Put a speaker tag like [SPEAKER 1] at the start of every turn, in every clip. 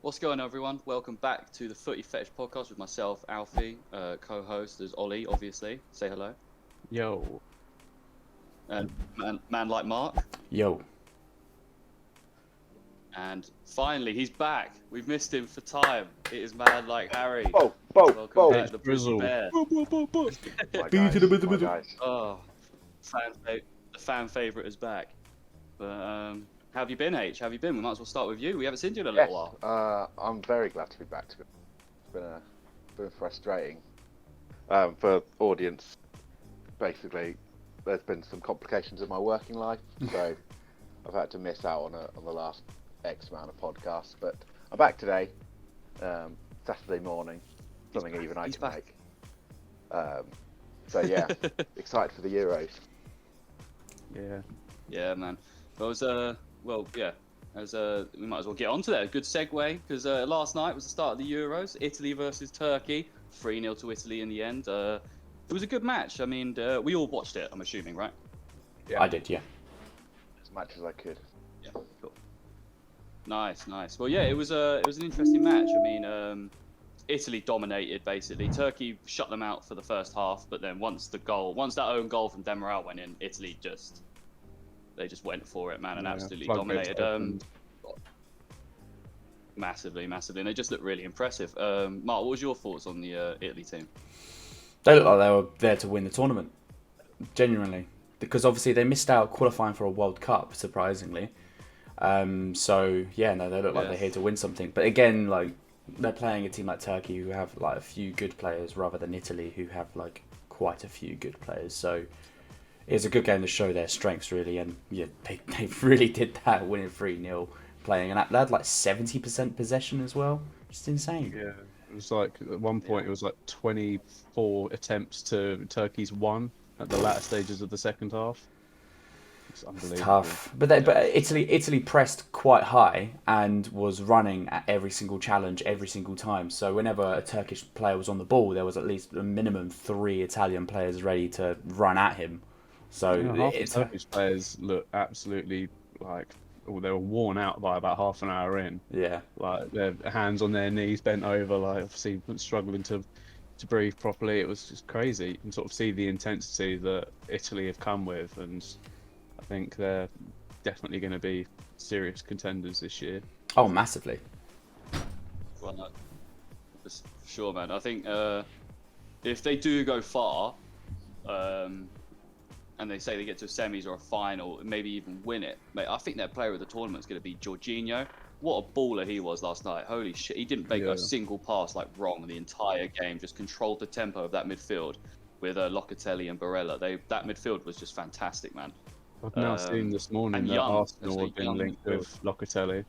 [SPEAKER 1] What's going on, everyone? Welcome back to the Footy Fetish podcast with myself, Alfie, co-host. There's Ollie, obviously. Say hello.
[SPEAKER 2] Yo.
[SPEAKER 1] And man like Mark.
[SPEAKER 3] Yo.
[SPEAKER 1] And finally, he's back. We've missed him for time. It is man like Harry.
[SPEAKER 4] Welcome
[SPEAKER 1] back to the
[SPEAKER 2] Drizzle.
[SPEAKER 1] Bear.
[SPEAKER 4] My guys.
[SPEAKER 1] Oh, the fan favourite is back. But how have you been, H? How have you been? We might as well start with you. We haven't seen you in a
[SPEAKER 4] Yes,
[SPEAKER 1] little while.
[SPEAKER 4] I'm very glad to be back. It's been frustrating for audience. Basically, there's been some complications in my working life, so I've had to miss out on the last X amount of podcasts. But I'm back today, Saturday morning, something even I can make. So yeah, excited for the Euros.
[SPEAKER 1] Yeah, man. Well, we might as well get on to that. A good segue, because last night was the start of the Euros. Italy versus Turkey, 3-0 to Italy in the end. It was a good match. I mean, we all watched it, I'm assuming, right?
[SPEAKER 4] Yeah,
[SPEAKER 3] I did, yeah.
[SPEAKER 4] as much as I could.
[SPEAKER 1] Yeah, cool. Nice. Well, yeah, it was an interesting match. I mean, Italy dominated, basically. Turkey shut them out for the first half, but then once that own goal from Demiral went in, Italy just went for it, man, and absolutely dominated. Massively, and they just looked really impressive. Mark, what was your thoughts on the Italy team?
[SPEAKER 3] They looked like they were there to win the tournament, genuinely, because obviously they missed out qualifying for a World Cup, surprisingly. So yeah, no, they look like they're here to win something. But again, like, they're playing a team like Turkey, who have like a few good players, rather than Italy, who have like quite a few good players. So it's a good game to show their strengths, really. And yeah, they really did that, winning 3-0, playing, and they had like 70% possession as well. Just insane.
[SPEAKER 2] Yeah. It was like, at one point, it was like 24 attempts to Turkey's 1 at the latter stages of the second half. It's unbelievable.
[SPEAKER 3] It's tough, but Italy pressed quite high and was running at every single challenge every single time. So whenever a Turkish player was on the ball, there was at least a minimum 3 Italian players ready to run at him. So
[SPEAKER 2] half the Turkish players look absolutely like, they were worn out by about half an hour in.
[SPEAKER 3] Yeah,
[SPEAKER 2] Like, their hands on their knees, bent over, like obviously struggling to breathe properly. It was just crazy. You can sort of see the intensity that Italy have come with, and I think they're definitely going to be serious contenders this year.
[SPEAKER 3] oh, massively.
[SPEAKER 1] Well, no, for sure, man. I think if they do go far, and they say they get to a semis or a final, maybe even win it, mate, I think their player of the tournament is going to be Jorginho. What a baller he was last night. Holy shit. He didn't make a single pass like wrong the entire game. Just controlled the tempo of that midfield with Locatelli and Barella. That midfield was just fantastic, man.
[SPEAKER 2] I've now seen this morning that Arsenal have been linked with Locatelli.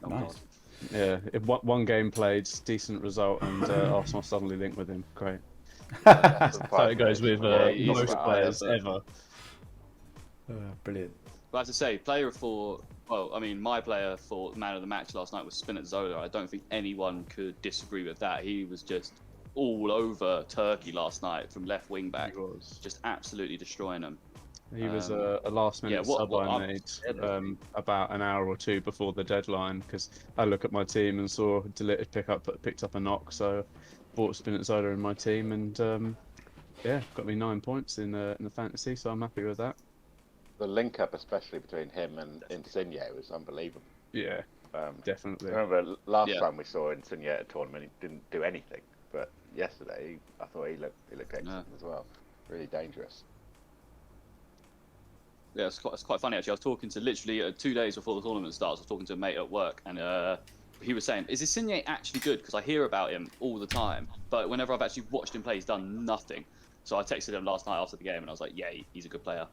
[SPEAKER 3] Nice.
[SPEAKER 2] Yeah, one game played, decent result, and Arsenal suddenly linked with him. Great.
[SPEAKER 4] That's
[SPEAKER 2] So it goes with
[SPEAKER 1] he's
[SPEAKER 2] most
[SPEAKER 1] right,
[SPEAKER 2] players
[SPEAKER 1] but-
[SPEAKER 2] ever.
[SPEAKER 3] Brilliant.
[SPEAKER 1] But I have to say, my player for man of the match last night was Spinazzola. I don't think anyone could disagree with that. He was just all over Turkey last night from left wing back,
[SPEAKER 2] He was.
[SPEAKER 1] just absolutely destroying them.
[SPEAKER 2] He was a last minute sub I made about an hour or two before the deadline, because I look at my team and saw Delited picked up a knock, so bought Spinazzola in my team, and got me 9 points in the fantasy, so I'm happy with that.
[SPEAKER 4] The link up, especially between him and Insigne, was unbelievable.
[SPEAKER 2] Yeah, definitely.
[SPEAKER 4] I remember last time we saw Insigne at a tournament, he didn't do anything, but yesterday I thought he looked excellent as well. Really dangerous.
[SPEAKER 1] Yeah, it's quite funny actually. I was talking to literally 2 days before the tournament starts. I was talking to a mate at work, and he was saying, "Is Insigne actually good?" Because I hear about him all the time, but whenever I've actually watched him play, he's done nothing. So I texted him last night after the game, and I was like, "Yeah, he's a good player."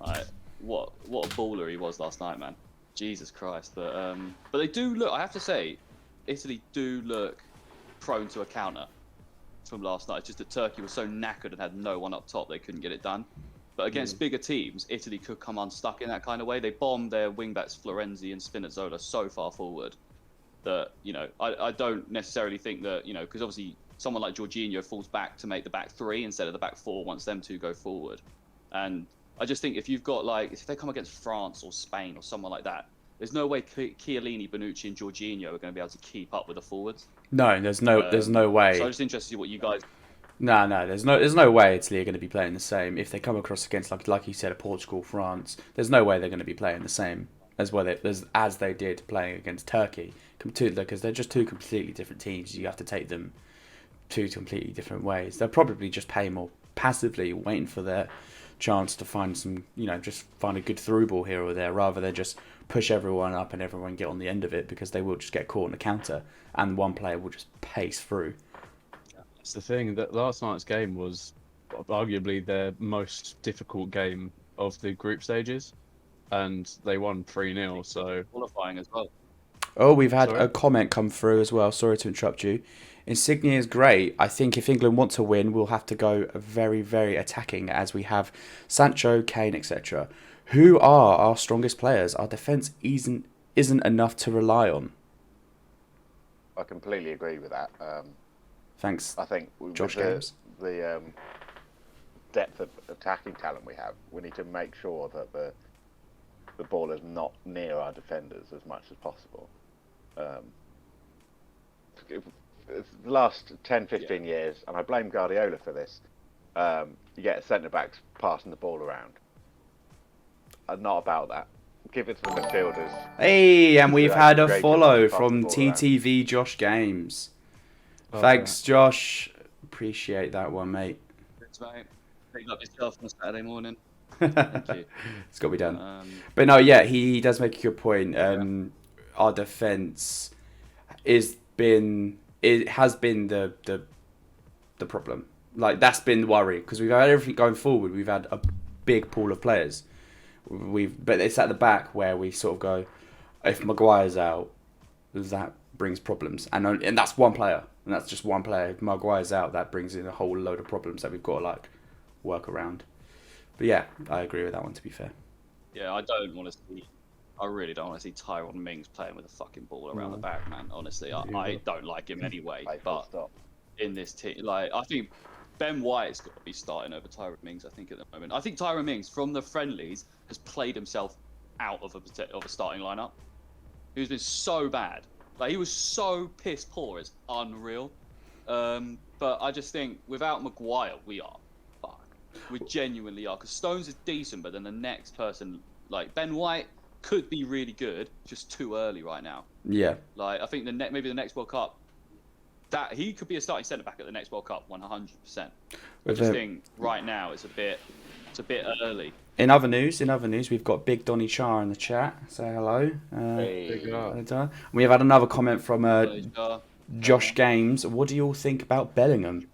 [SPEAKER 1] Like, what a baller he was last night, man. Jesus Christ. But they do look. I have to say, Italy do look prone to a counter from last night. It's just that Turkey was so knackered and had no one up top, they couldn't get it done. But against bigger teams, Italy could come unstuck in that kind of way. They bombed their wingbacks Florenzi and Spinazzola so far forward that, I don't necessarily think that, because obviously someone like Jorginho falls back to make the back 3 instead of the back 4 once them two go forward. And I just think if you've got if they come against France or Spain or someone like that, There's no way Chiellini, Bonucci, and Jorginho are going to be able to keep up with the forwards.
[SPEAKER 3] No, there's no way.
[SPEAKER 1] So I'm just interested to see what you guys.
[SPEAKER 3] No, there's no way Italy are going to be playing the same if they come across against like you said, a Portugal, France. There's no way they're going to be playing the same as they did playing against Turkey, because they're just two completely different teams. You have to take them two completely different ways. They'll probably just play more passively, waiting for their chance to find some, just find a good through ball here or there, rather than just push everyone up and everyone get on the end of it, because they will just get caught in a counter and one player will just pace through.
[SPEAKER 2] That's the thing, that last night's game was arguably their most difficult game of the group stages, and they won 3-0, so...
[SPEAKER 1] Qualifying as well.
[SPEAKER 3] Oh, we've had a comment come through as well. Sorry to interrupt you. Insigne is great. I think if England want to win, we'll have to go very, very attacking, as we have Sancho, Kane, etc. Who are our strongest players? Our defence isn't enough to rely on.
[SPEAKER 4] I completely agree with that.
[SPEAKER 3] Thanks.
[SPEAKER 4] I think
[SPEAKER 3] Josh
[SPEAKER 4] with
[SPEAKER 3] Games.
[SPEAKER 4] the depth of attacking talent we have, we need to make sure that the ball is not near our defenders as much as possible. The last 10, 15 years, and I blame Guardiola for this, you get centre-backs passing the ball around. I'm not about that. Give it to the midfielders.
[SPEAKER 3] Hey, and we've had a
[SPEAKER 4] creative
[SPEAKER 3] follow
[SPEAKER 4] pass
[SPEAKER 3] from
[SPEAKER 4] the ball around.
[SPEAKER 3] TTV Josh Games.
[SPEAKER 2] Oh,
[SPEAKER 3] Thanks, Josh. Appreciate that one, mate.
[SPEAKER 1] Thanks, mate. Pick up yourself on a Saturday morning. Thank you.
[SPEAKER 3] It's got to be done. But no, yeah, he does make a good point. Our defence has been the problem. Like, that's been the worry, because we've had everything going forward. We've had a big pool of players. But it's at the back where we sort of go, if Maguire's out, that brings problems, and that's one player, and that's just one player. If Maguire's out, that brings in a whole load of problems that we've got to work around. But yeah, I agree with that one, to be fair.
[SPEAKER 1] Yeah, I really don't want to see Tyrone Mings playing with a fucking ball around the back, man. Honestly, I don't like him anyway. But in this team, I think Ben White's got to be starting over Tyrone Mings, I think, at the moment. I think Tyrone Mings, from the friendlies, has played himself out of a starting lineup. He's been so bad. He was so piss poor, it's unreal. But I just think, without Maguire, we are fucked. We genuinely are. Because Stones is decent, but then the next person, Ben White, could be really good, just too early right now.
[SPEAKER 3] Yeah.
[SPEAKER 1] I think maybe the next World Cup, that he could be a starting centre back at the next World Cup, 100%. I just think right now it's a bit early.
[SPEAKER 3] In other news, we've got Big Donny Char in the chat. Say hello. We have had another comment from Josh Games. What do you all think about Bellingham?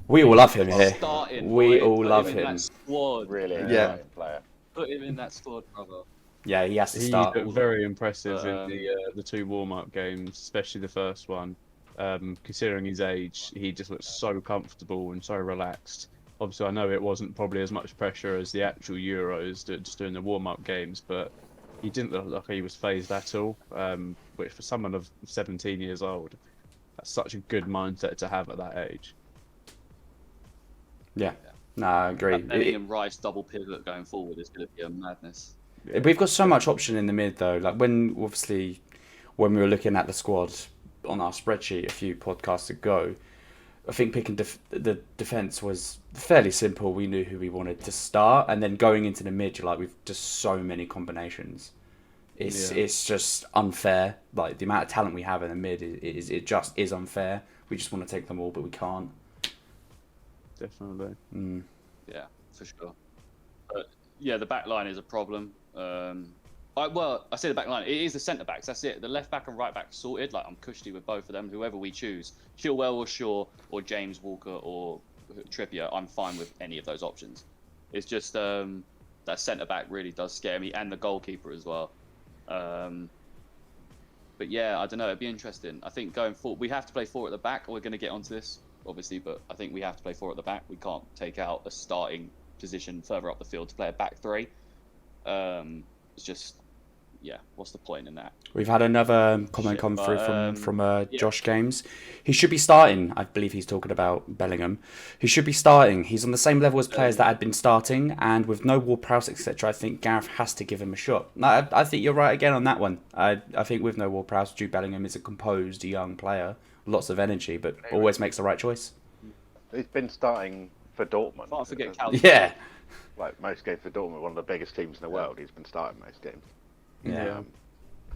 [SPEAKER 3] We all love him here. We all love him.
[SPEAKER 4] Really,
[SPEAKER 3] yeah.
[SPEAKER 4] Player.
[SPEAKER 1] Put him in that squad, brother.
[SPEAKER 3] Yeah, he has to start.
[SPEAKER 2] He looked very impressive in the two warm-up games, especially the first one. Considering his age, he just looked so comfortable and so relaxed. Obviously, I know it wasn't probably as much pressure as the actual Euros, just doing the warm-up games, but he didn't look like he was phased at all, which for someone of 17 years old, that's such a good mindset to have at that age.
[SPEAKER 3] Yeah. No, I agree.
[SPEAKER 1] Bellingham Rice double pivot going forward is going to be a madness.
[SPEAKER 3] Yeah. We've got so much option in the mid, though. When we were looking at the squad on our spreadsheet a few podcasts ago, I think picking the defence was fairly simple. We knew who we wanted to start, and then going into the mid, we've just so many combinations. It's just unfair. The amount of talent we have in the mid it just is unfair. We just want to take them all, but we can't.
[SPEAKER 2] Definitely.
[SPEAKER 1] Yeah, for sure. But yeah, the back line is a problem. I say the back line. It is the centre backs. That's it. The left back and right back sorted. I'm cushy with both of them. Whoever we choose, Chilwell or Shaw or James Walker or Trippier, I'm fine with any of those options. It's just that centre back really does scare me, and the goalkeeper as well. But yeah, I don't know. It'd be interesting. I think going forward, we have to play 4 at the back. We're going to get onto this, obviously, but I think we have to play 4 at the back. We can't take out a starting position further up the field to play a back 3. It's just, yeah, what's the point in that?
[SPEAKER 3] We've had another comment come through from Josh Games. He should be starting. I believe he's talking about Bellingham. He should be starting. He's on the same level as players that had been starting, and with no Ward-Prowse, etc., I think Gareth has to give him a shot. I think you're right again on that one. I think with no Ward-Prowse, Jude Bellingham is a composed young player, lots of energy, but always makes the right choice.
[SPEAKER 4] He's been starting for Dortmund.
[SPEAKER 1] Can't forget Calvin.
[SPEAKER 3] Yeah.
[SPEAKER 4] Like most games for Dortmund, one of the biggest teams in the world. He's been starting most games.
[SPEAKER 3] Yeah.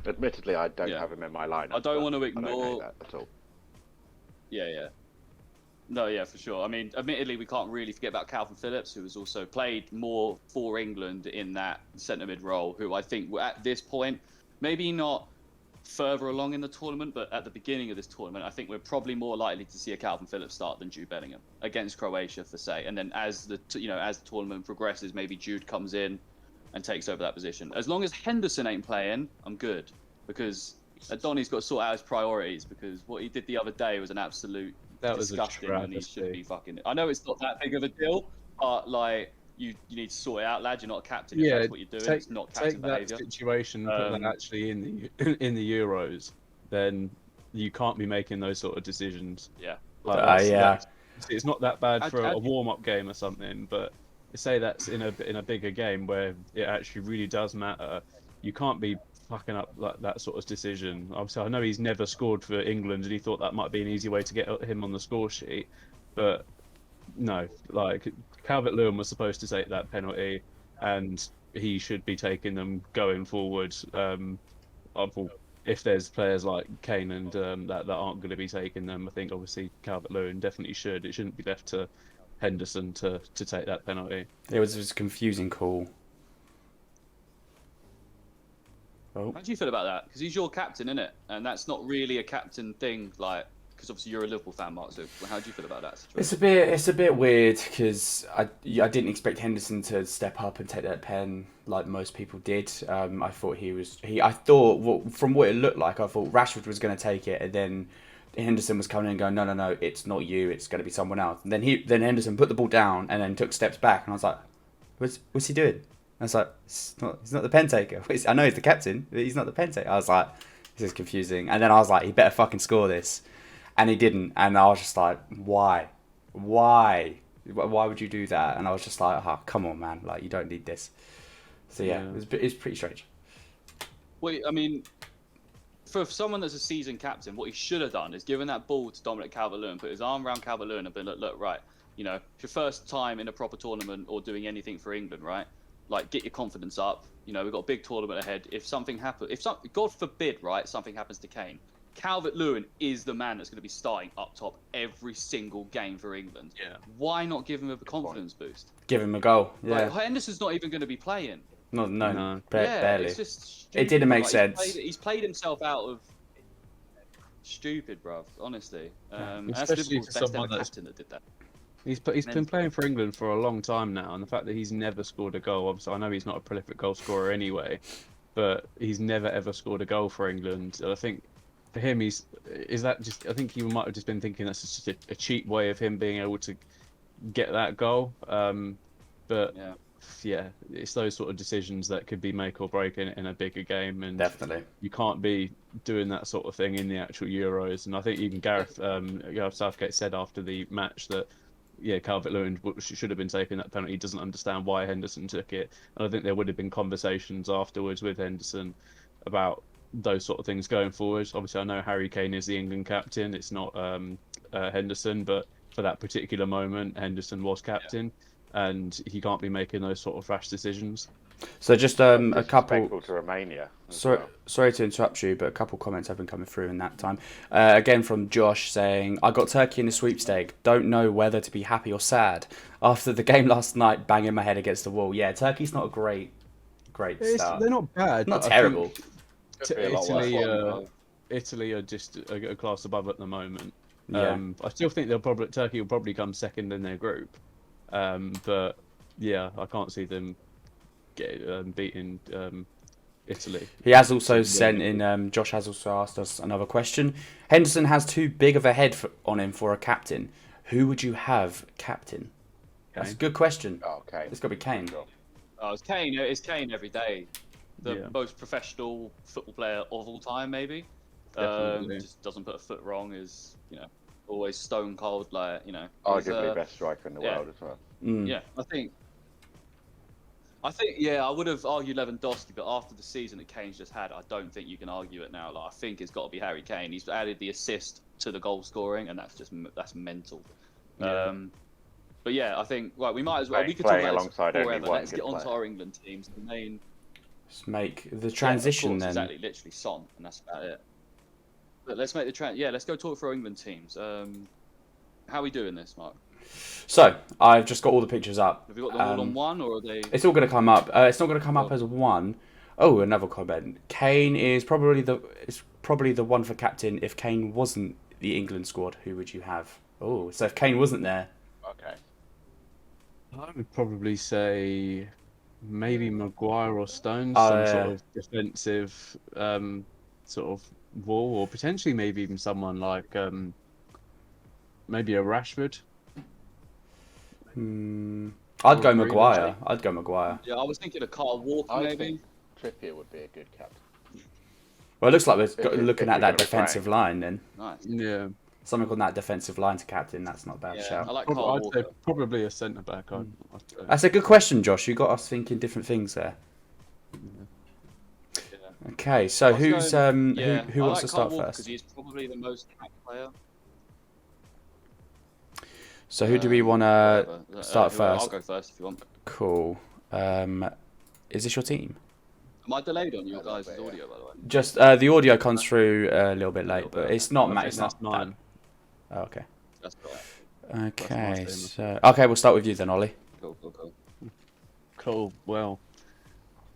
[SPEAKER 4] Admittedly, I don't have him in my lineup.
[SPEAKER 1] I don't want to
[SPEAKER 4] I don't
[SPEAKER 1] ignore
[SPEAKER 4] hate that at all.
[SPEAKER 1] Yeah. No, yeah, for sure. I mean, admittedly, we can't really forget about Calvin Phillips, who has also played more for England in that centre mid role, who I think at this point, maybe not further along in the tournament, but at the beginning of this tournament, I think we're probably more likely to see a Calvin Phillips start than Jude Bellingham against Croatia, for say. And then as the tournament progresses, maybe Jude comes in and takes over that position. As long as Henderson ain't playing, I'm good, because Donny's got to sort out his priorities, because what he did the other day was an absolute disgusting, and he should be fucking. I know it's not that big of a deal, but like you need to sort it out, lad. You're not a captain. If that's what you're doing. It's not captain behaviour.
[SPEAKER 2] Take that situation, put that actually in the Euros, then you can't be making those sort of decisions.
[SPEAKER 1] Yeah.
[SPEAKER 2] It's not that bad for a warm-up game or something, but say that's in a bigger game where it actually really does matter. You can't be fucking up like that sort of decision. Obviously, I know he's never scored for England, and he thought that might be an easy way to get him on the score sheet, but no, like Calvert-Lewin was supposed to take that penalty, and he should be taking them going forward. If there's players like Kane and that aren't going to be taking them, I think obviously Calvert-Lewin definitely should. It shouldn't be left to Henderson to take that penalty.
[SPEAKER 3] It was a confusing call.
[SPEAKER 1] How do you feel about that? Because he's your captain, isn't it? And that's not really a captain thing, like, because obviously you're a Liverpool fan, Mark. So how do you feel about that situation?
[SPEAKER 3] It's a bit weird, because I didn't expect Henderson to step up and take that pen like most people did. I thought from what it looked like, I thought Rashford was going to take it, and then Henderson was coming in and going, no, it's not you, it's going to be someone else. And then Henderson put the ball down and then took steps back, and I was like, what's he doing? I was like, he's not the pen taker. I know he's the captain, but he's not the pen taker. I was like, this is confusing. And then I was like, he better fucking score this. And he didn't. And I was just like, why? Why would you do that? And I was just like, come on, man. Like, you don't need this. So yeah. It was pretty strange.
[SPEAKER 1] Well, I mean, for someone that's a seasoned captain, what he should have done is given that ball to Dominic Calvert-Lewin, put his arm around Calvert-Lewin and been like, look, right, it's your first time in a proper tournament or doing anything for England, right? Like, get your confidence up. We've got a big tournament ahead. If something happens, God forbid, right, something happens to Kane, Calvert-Lewin is the man that's going to be starting up top every single game for England. Yeah. Why not give him a confidence boost?
[SPEAKER 3] Give him a goal. Yeah.
[SPEAKER 1] Like, Henderson's not even going to be playing.
[SPEAKER 3] No. Barely.
[SPEAKER 1] It's just stupid.
[SPEAKER 3] It didn't make sense.
[SPEAKER 1] He's played himself out of stupid, bruv. Honestly,
[SPEAKER 2] especially
[SPEAKER 1] that's the best ever captain that did that.
[SPEAKER 2] He's been playing for England for a long time now, and the fact that he's never scored a goal. Obviously, I know he's not a prolific goal scorer anyway, but he's never ever scored a goal for England. And I think for him, I think he might have just been thinking that's just a cheap way of him being able to get that goal. But yeah, it's those sort of decisions that could be make or break in a bigger game, and
[SPEAKER 3] definitely
[SPEAKER 2] you can't be doing that sort of thing in the actual Euros. And I think even Gareth Southgate said after the match that Calvert-Lewin should have been taking that penalty. He doesn't understand why Henderson took it. And I think there would have been conversations afterwards with Henderson about those sort of things going forward. Obviously, I know Harry Kane is the England captain. It's not Henderson, but for that particular moment, Henderson was captain, and he can't be making those sort of rash decisions.
[SPEAKER 3] So just a couple
[SPEAKER 4] to Romania.
[SPEAKER 3] Sorry to interrupt you, but a couple comments have been coming through in that time. Again from Josh saying, I got Turkey in the sweepstake. Don't know whether to be happy or sad. After the game last night, banging my head against the wall. Yeah, Turkey's not a great start.
[SPEAKER 2] They're not bad.
[SPEAKER 3] Not terrible.
[SPEAKER 2] Italy are just a class above at the moment.
[SPEAKER 3] Yeah.
[SPEAKER 2] I still think Turkey will probably come second in their group. But yeah, I can't see them beating Italy.
[SPEAKER 3] He has also sent in, Josh has also asked us another question. Henderson has too big of a head on him for a captain. Who would you have captain? Kane. That's a good question.
[SPEAKER 4] Oh, Kane.
[SPEAKER 3] It's got to be Kane.
[SPEAKER 1] Oh, it's Kane every day. the most professional football player of all time, maybe. Just doesn't put a foot wrong. Is always stone cold, like
[SPEAKER 4] arguably best striker in the world as well.
[SPEAKER 1] Yeah, I think I would have argued Lewandowski, but after the season that Kane's just had, I don't think you can argue it now. Like, I think it's got to be Harry Kane. He's added the assist to the goal scoring, and that's mental.
[SPEAKER 2] Yeah.
[SPEAKER 1] But I think we might as well. We could talk about this forever. Let's get onto our England teams. The main.
[SPEAKER 3] Let's make the transition then.
[SPEAKER 1] Exactly, literally Son, and that's about it. But let's make the let's go talk for our England teams. How are we doing this, Mark?
[SPEAKER 3] So I've just got all the pictures up.
[SPEAKER 1] Have you got them all on one, or are they?
[SPEAKER 3] It's all going to come up. It's not going to come up as one. Oh, another comment. Kane is probably the one for captain. If Kane wasn't the England squad, who would you have? Oh, so if Kane wasn't there,
[SPEAKER 4] okay.
[SPEAKER 2] I would probably say maybe Maguire or Stones, some sort of defensive sort of wall, or potentially maybe even someone like maybe a Rashford.
[SPEAKER 3] I'd go Maguire.
[SPEAKER 1] Yeah, I was thinking of Carl Walker, maybe.
[SPEAKER 4] Think Trippier would be a good captain.
[SPEAKER 3] Well, it looks like we're looking at that defensive line then.
[SPEAKER 1] Nice.
[SPEAKER 2] Yeah.
[SPEAKER 3] Something on that defensive line to captain. That's not a bad shout.
[SPEAKER 1] I like Carl Walker.
[SPEAKER 2] I'd say probably a centre back.
[SPEAKER 3] That's a good question, Josh. You got us thinking different things there. Yeah. Okay, so who wants to start first?
[SPEAKER 1] Because he's probably the most capped player.
[SPEAKER 3] So who do we want to start first?
[SPEAKER 1] I'll go first if you want.
[SPEAKER 3] Cool. Is this your team?
[SPEAKER 1] Am I delayed on your guys' audio, by the way?
[SPEAKER 3] Just the audio comes through a little bit late, but it's not. It's not
[SPEAKER 2] mine.
[SPEAKER 3] Oh, okay.
[SPEAKER 1] That's right.
[SPEAKER 3] Okay. Okay, we'll start with you then, Ollie.
[SPEAKER 2] Cool. Well,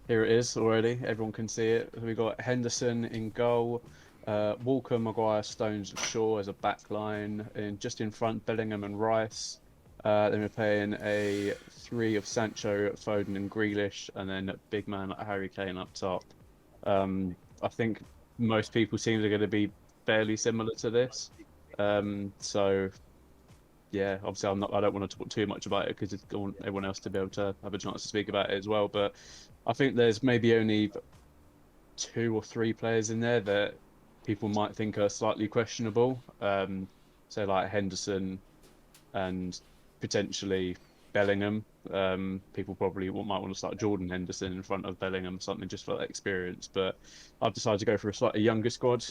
[SPEAKER 2] here it is already. Everyone can see it. We got Henderson in goal. Walker, Maguire, Stones, Shaw as a back line, and just in front Bellingham and Rice. Then we're playing a 3 of Sancho, Foden and Grealish, and then a big man like Harry Kane up top. I think most people's teams are going to be fairly similar to this. So yeah, obviously I don't want to talk too much about it because I want everyone else to be able to have a chance to speak about it as well. But I think there's maybe only 2 or 3 players in there that people might think are slightly questionable. So like Henderson and potentially Bellingham. People probably might want to start Jordan Henderson in front of Bellingham, something just for that experience. But I've decided to go for a slightly younger squad.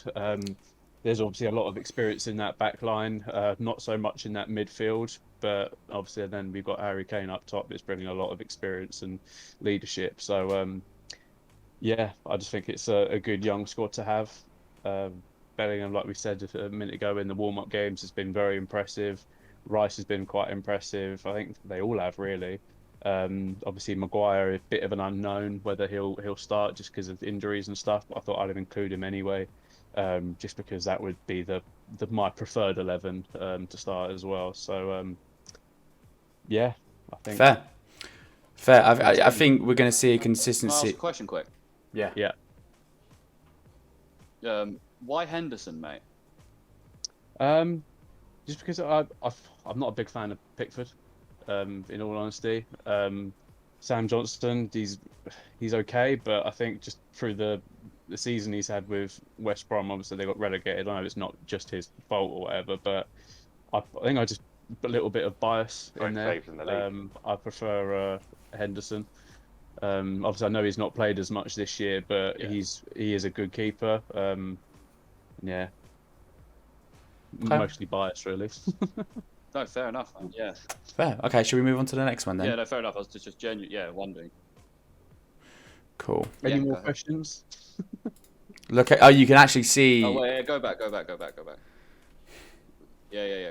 [SPEAKER 2] There's obviously a lot of experience in that back line, not so much in that midfield. But obviously then we've got Harry Kane up top that's bringing a lot of experience and leadership. So yeah, I just think it's a good young squad to have. Bellingham, like we said a minute ago in the warm-up games, has been very impressive. Rice has been quite impressive. I think they all have, really. Obviously, Maguire, a bit of an unknown whether he'll start just because of injuries and stuff. But I thought I'd have included him anyway, just because that would be my preferred 11 to start as well. So yeah, I think
[SPEAKER 3] fair. I think we're going to see a consistency.
[SPEAKER 1] Can I ask a question quick?
[SPEAKER 3] Yeah.
[SPEAKER 1] Why Henderson, mate?
[SPEAKER 2] Just because I'm not a big fan of Pickford, in all honesty. Sam Johnston, he's okay, but I think just through the season he's had with West Brom, obviously they got relegated. I know it's not just his fault or whatever, but I think I just a little bit of bias in there. I prefer Henderson. Obviously, I know he's not played as much this year, but he is a good keeper. Yeah. Okay. Mostly biased, really.
[SPEAKER 1] No, fair enough, man. Yeah.
[SPEAKER 3] Fair. Okay, should we move on to the next one then?
[SPEAKER 1] Yeah, no, fair enough. I was just genuinely, wondering.
[SPEAKER 3] Cool.
[SPEAKER 2] Any more questions?
[SPEAKER 3] Look at. You can actually see.
[SPEAKER 1] Oh wait, go back. Yeah,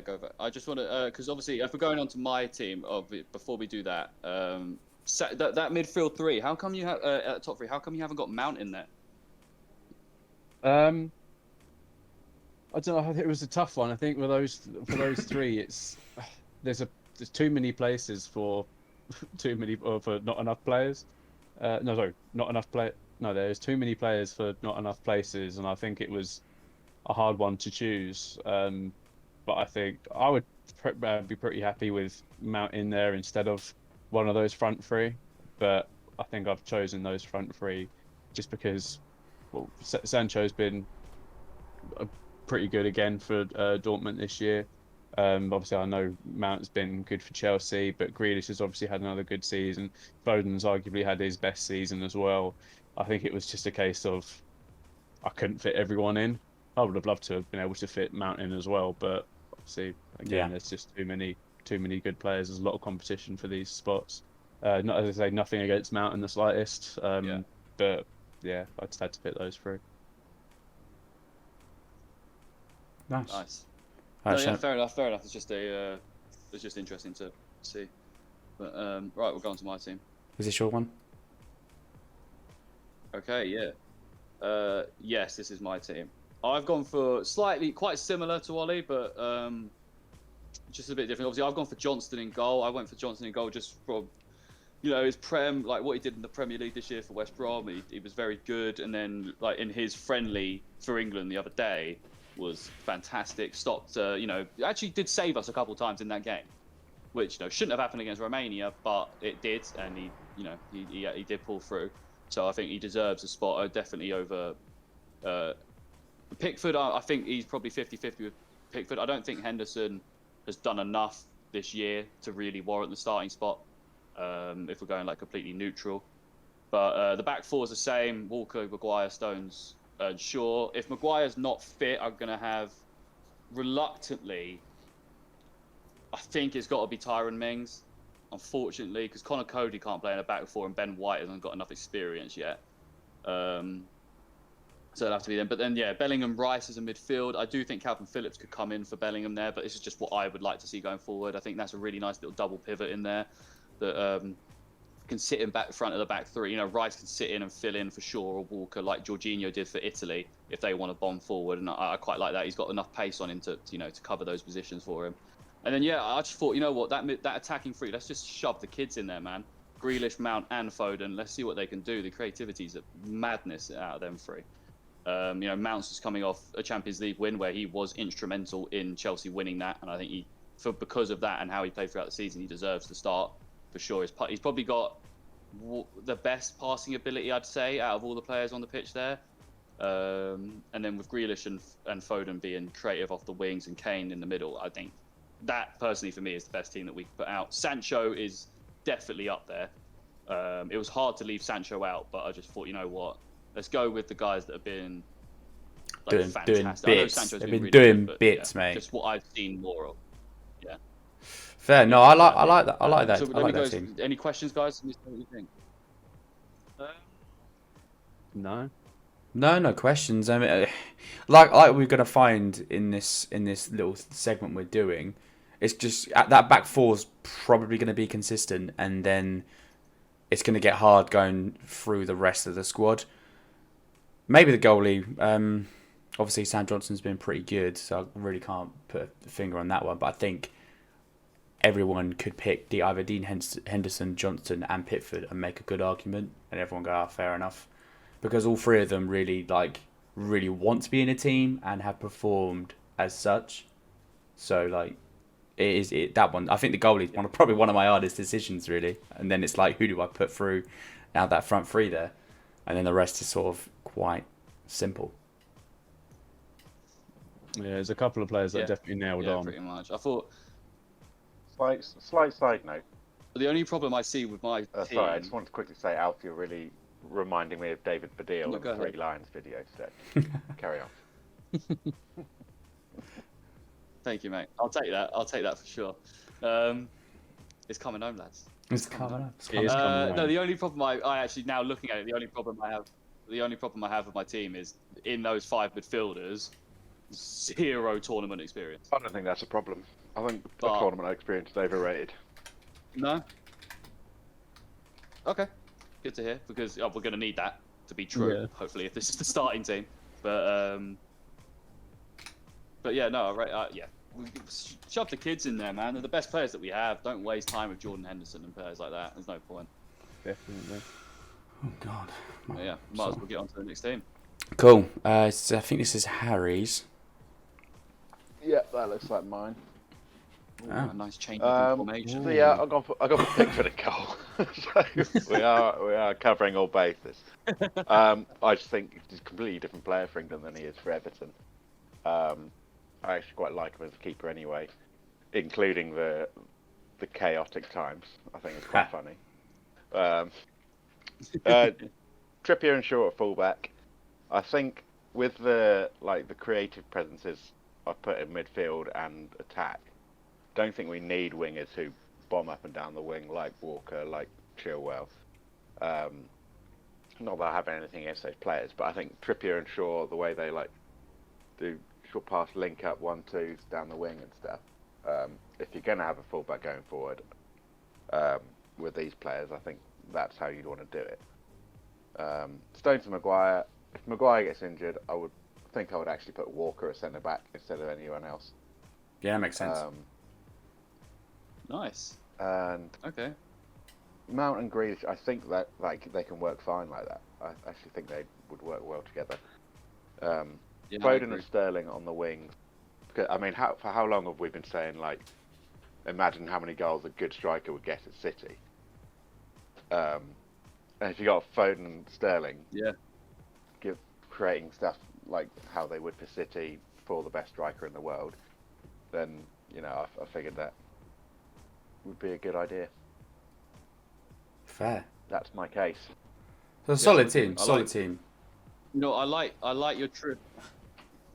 [SPEAKER 1] go back. I just want to, because obviously, if we're going on to my team, before we do that, that midfield 3. How come you have top 3? How come you haven't got Mount in there?
[SPEAKER 2] I don't know. I think it was a tough one. I think for those 3, there's too many places for not enough players. Not enough play. No, there's too many players for not enough places, and I think it was a hard one to choose. But I think I would be pretty happy with Mount in there instead of one of those front 3. But I think I've chosen those front 3 just because Sancho's been pretty good again for Dortmund this year. Obviously, I know Mount's been good for Chelsea, but Grealish has obviously had another good season. Foden's arguably had his best season as well. I think it was just a case of I couldn't fit everyone in. I would have loved to have been able to fit Mount in as well, but obviously, again, there's just too many good players. There's a lot of competition for these spots. Not, as I say, nothing against Mount in the slightest, but yeah, I just had to fit those through.
[SPEAKER 3] Nice.
[SPEAKER 1] No, yeah, fair enough. It's just it's just interesting to see. But right, we'll go on to my team.
[SPEAKER 3] Is this your one?
[SPEAKER 1] Okay, yeah. Yes, this is my team. I've gone for quite similar to Ollie, but just a bit different. Obviously, I've gone for Johnston in goal. I went for Johnston in goal just from, his like what he did in the Premier League this year for West Brom. He was very good, and then like in his friendly for England the other day was fantastic. Stopped, actually did save us a couple of times in that game, which shouldn't have happened against Romania, but it did, and he did pull through. So I think he deserves a spot, definitely over Pickford. I think he's probably 50-50 with Pickford. I don't think Henderson has done enough this year to really warrant the starting spot, if we're going like completely neutral. But the back four is the same: Walker, Maguire, Stones, and Shaw. If Maguire's not fit, I'm going to have, reluctantly, I think it's got to be Tyrone Mings, unfortunately, because Connor Cody can't play in a back four and Ben White hasn't got enough experience yet. So it'll have to be them. But then, yeah, Bellingham, Rice as a midfield. I do think Calvin Phillips could come in for Bellingham there, but this is just what I would like to see going forward. I think that's a really nice little double pivot in there that can sit in front of the back three. Rice can sit in and fill in for Shaw or Walker like Jorginho did for Italy if they want to bomb forward. And I quite like that. He's got enough pace on him to cover those positions for him. And then, yeah, I just thought, that attacking three, let's just shove the kids in there, man. Grealish, Mount, and Foden. Let's see what they can do. The creativity's a madness out of them three. Mount's just coming off a Champions League win where he was instrumental in Chelsea winning that, and I think because of that and how he played throughout the season, he deserves to start for sure. He's probably got the best passing ability, I'd say, out of all the players on the pitch there. And then with Grealish and Foden being creative off the wings and Kane in the middle, I think that personally for me is the best team that we can put out. Sancho is definitely up there. It was hard to leave Sancho out, but I just thought, let's go with the guys that have been
[SPEAKER 3] doing
[SPEAKER 1] fantastic.
[SPEAKER 3] bits. They've been doing bits, mate.
[SPEAKER 1] Just what I've seen more of. Yeah.
[SPEAKER 3] Fair. No, I like that. I like that.
[SPEAKER 1] So
[SPEAKER 3] I like that team.
[SPEAKER 1] Any questions, guys? What do you think?
[SPEAKER 2] No.
[SPEAKER 3] No questions. I mean, like we're gonna find in this little segment we're doing, it's just that back four's probably gonna be consistent, and then it's gonna get hard going through the rest of the squad. Maybe the goalie. Obviously, Sam Johnson's been pretty good, so I really can't put a finger on that one. But I think everyone could pick either Dean Henderson, Johnston, and Pickford and make a good argument, and everyone go, fair enough. Because all three of them really want to be in a team and have performed as such. So that one. I think the goalie is probably one of my hardest decisions, really. And then it's like, who do I put through now that front three there? And then the rest is sort of quite simple.
[SPEAKER 2] Yeah, there's a couple of players that definitely nailed on.
[SPEAKER 1] Pretty much. I thought.
[SPEAKER 4] Slight side note.
[SPEAKER 1] The only problem I see with my team.
[SPEAKER 4] Sorry, I just wanted to quickly say, Alf, you're really reminding me of David Baddiel in the Three Lions video today. Carry on.
[SPEAKER 1] Thank you, mate. I'll take that for sure. It's coming home, lads.
[SPEAKER 3] It's coming up.
[SPEAKER 1] No, the only problem I actually, now looking at it, the only problem I have with my team is in those five midfielders, 0 tournament experience.
[SPEAKER 4] I don't think that's a problem. I think the tournament experience is overrated.
[SPEAKER 1] No. Okay. Good to hear, because we're going to need that to be true. Hopefully, if this is the starting team. But yeah, no, shove the kids in there, man. They're the best players that we have. Don't waste time with Jordan Henderson and players like that. There's no point.
[SPEAKER 2] Definitely.
[SPEAKER 3] Oh God.
[SPEAKER 1] But yeah, might as well get on to the next team.
[SPEAKER 3] Cool. I think this is Harry's.
[SPEAKER 4] Yeah, that looks like mine.
[SPEAKER 1] A nice change of information.
[SPEAKER 4] So yeah, I got for Pickford and goal. So we are covering all bases. I just think he's a completely different player for England than he is for Everton. I actually quite like him as a keeper anyway, including the chaotic times. I think it's quite funny. Trippier and Shaw at fullback. I think with the creative presences I've put in midfield and attack, don't think we need wingers who bomb up and down the wing like Walker, like Chilwell. Not that I have anything against those players, but I think Trippier and Shaw, the way they do short pass link up 1-2s down the wing and stuff. If you're going to have a fullback going forward with these players, I think that's how you'd want to do it. Stones and Maguire. If Maguire gets injured, I would actually put Walker as centre back instead of anyone else.
[SPEAKER 3] Yeah, that makes sense.
[SPEAKER 1] Nice.
[SPEAKER 4] And
[SPEAKER 1] okay,
[SPEAKER 4] Mount and Grealish, I think that they can work fine like that. I actually think they would work well together. Foden and Sterling on the wings. I mean, for how long have we been saying imagine how many goals a good striker would get at City? And if you got Foden and Sterling, creating stuff like how they would for City for the best striker in the world, then I figured that would be a good idea.
[SPEAKER 3] Fair.
[SPEAKER 4] That's my case.
[SPEAKER 3] So solid team. Solid team.
[SPEAKER 1] I like your